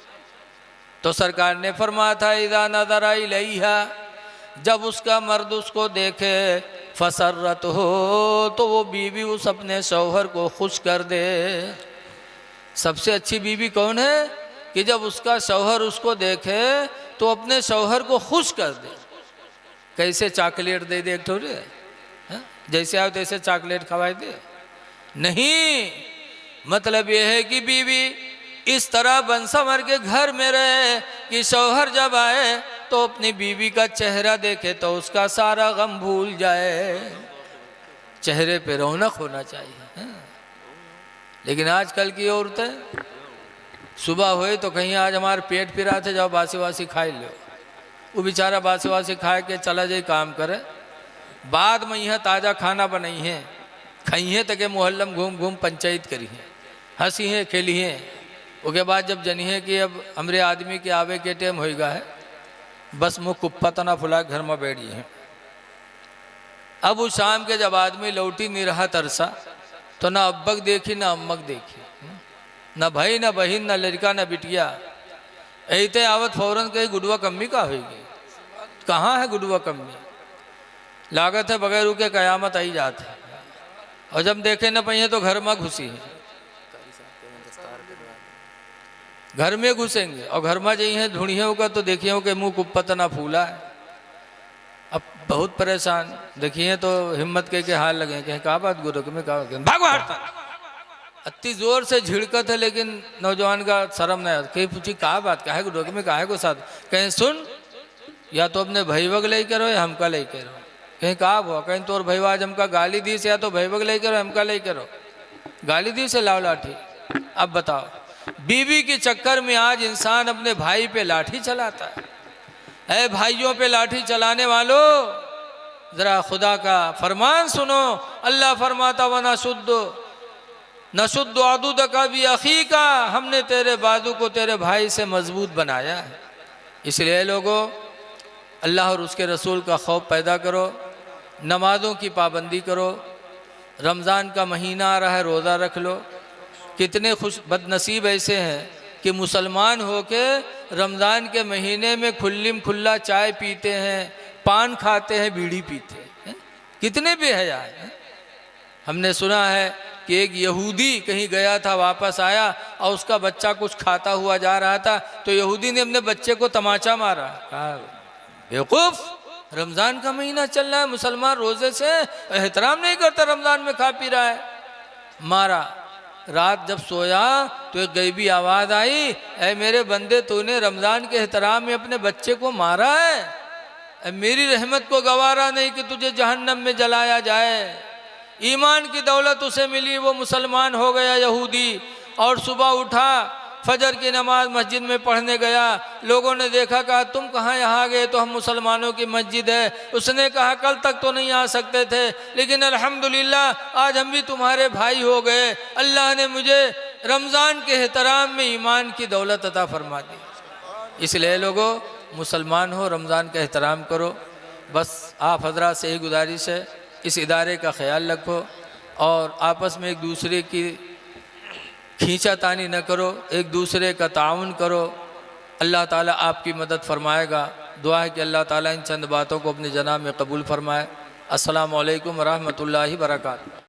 तो सरकार ने फरमाया था, इज़ा नज़रा इलैहा, जब उसका मर्द उसको देखे, फसरत हो, तो वो बीवी उस अपने शौहर को खुश कर दे। सबसे अच्छी बीवी कौन है? कि जब उसका शौहर उसको देखे तो अपने शौहर को खुश कर दे। कैसे चॉकलेट दे दे एक थोड़े, जैसे आओ तैसे चॉकलेट खवाए दे, नहीं। मतलब यह है कि बीवी इस तरह बन संवर के घर में रहे कि शौहर जब आए तो अपनी बीवी का चेहरा देखे तो उसका सारा गम भूल जाए। चेहरे पे रौनक होना चाहिए। लेकिन आजकल की औरतें सुबह हुई तो कहीं आज हमारे पेट पिरा थे, जाओ बासी वासी खाई लो। वो बेचारा बासी वासी खा के चला जाए काम करे, बाद में यह ताज़ा खाना बनाई है, खाई है तक मोहल्लम घूम घूम पंचायत करी है, हंसी है खेली है। उसके बाद जब जनी है कि अब हमरे आदमी के आवे के टाइम होएगा है, बस मुँह कुप्पा तना फुला घर में बैठी है। अब उस शाम के जब आदमी लौटी नहीं रहा तरसा, तो ना अब्बक देखी ना अम्मक देखी, ना भाई ना बहन ना लड़का ना बिटिया। ऐते आवत फौरन कही गुडुआ कम्मी का होगी। कहाँ है गुडुआ कम्मी? लागत है बगैर के कयामत आई जात है। और जब देखे न पाइए तो घर में घुसी है, घर में घुसेंगे और घर में जाइए ढूंढिए होगा तो देखिए हो कि मुँह कुप्पत ना फूला है। अब बहुत परेशान देखिए तो हिम्मत के हाल लगे, कहें कहा बात गुरु में कहा भागो हटता, अति जोर से झिड़कत है, लेकिन नौजवान का शर्म नहीं आता। कहीं पूछी कहा बात, काहे गुरु में काहे को साथ, कहीं सुन या तो अपने भईवग ले करो या हमका ले करो। कहीं कहा हुआ, कहीं तोर भईवा आज हमका गाली दी से, या तो भईवग ले करो हमका ले करो, गाली दी से लाओ लाठी। अब बताओ, बीवी के चक्कर में आज इंसान अपने भाई पे लाठी चलाता है। ऐ भाइयों पे लाठी चलाने वालों, जरा खुदा का फरमान सुनो। अल्लाह फरमाता व नशुद्दु अदूदका भी अखी का, हमने तेरे बाजू को तेरे भाई से मजबूत बनाया है। इसलिए लोगों, अल्लाह और उसके रसूल का खौफ पैदा करो, नमाज़ों की पाबंदी करो। रमज़ान का महीना आ रहा है, रोज़ा रख लो। कितने खुश बदनसीब ऐसे हैं कि मुसलमान हो के रमज़ान के महीने में खुल्लिम खुल्ला चाय पीते हैं, पान खाते हैं, बीड़ी पीते हैं। कितने बेहया हैं। हमने सुना है कि एक यहूदी कहीं गया था, वापस आया और उसका बच्चा कुछ खाता हुआ जा रहा था, तो यहूदी ने अपने बच्चे को तमाचा मारा। कहा बेवकूफ़, रमज़ान का महीना चल रहा है, मुसलमान रोज़े से एहतराम नहीं करता, रमज़ान में खा पी रहा है। मारा। रात जब सोया तो एक गैबी आवाज़ आई, ऐ मेरे बंदे, तूने रमज़ान के एहतराम में अपने बच्चे को मारा है। मेरी रहमत को गवारा नहीं कि तुझे जहन्नम में जलाया जाए। ईमान की दौलत उसे मिली, वो मुसलमान हो गया यहूदी। और सुबह उठा, फजर की नमाज मस्जिद में पढ़ने गया। लोगों ने देखा, कहा तुम कहाँ यहाँ गए? तो हम मुसलमानों की मस्जिद है। उसने कहा कल तक तो नहीं आ सकते थे, लेकिन अल्हम्दुलिल्लाह आज हम भी तुम्हारे भाई हो गए। अल्लाह ने मुझे रमज़ान के एहतराम में ईमान की दौलत अता फरमा दी। इसलिए लोगों, मुसलमान हो, रमज़ान का एहतराम करो। बस आप हजरात से यही गुजारिश है, इस इदारे का ख्याल रखो और आपस में एक दूसरे की खींचातानी न करो, एक दूसरे का ताउन करो। अल्लाह ताला आपकी मदद फरमाएगा। दुआ है कि अल्लाह ताला इन चंद बातों को अपने जनाब में कबूल फरमाए। अस्सलामु अलैकुम व रहमतुल्लाहि व बरकातहू।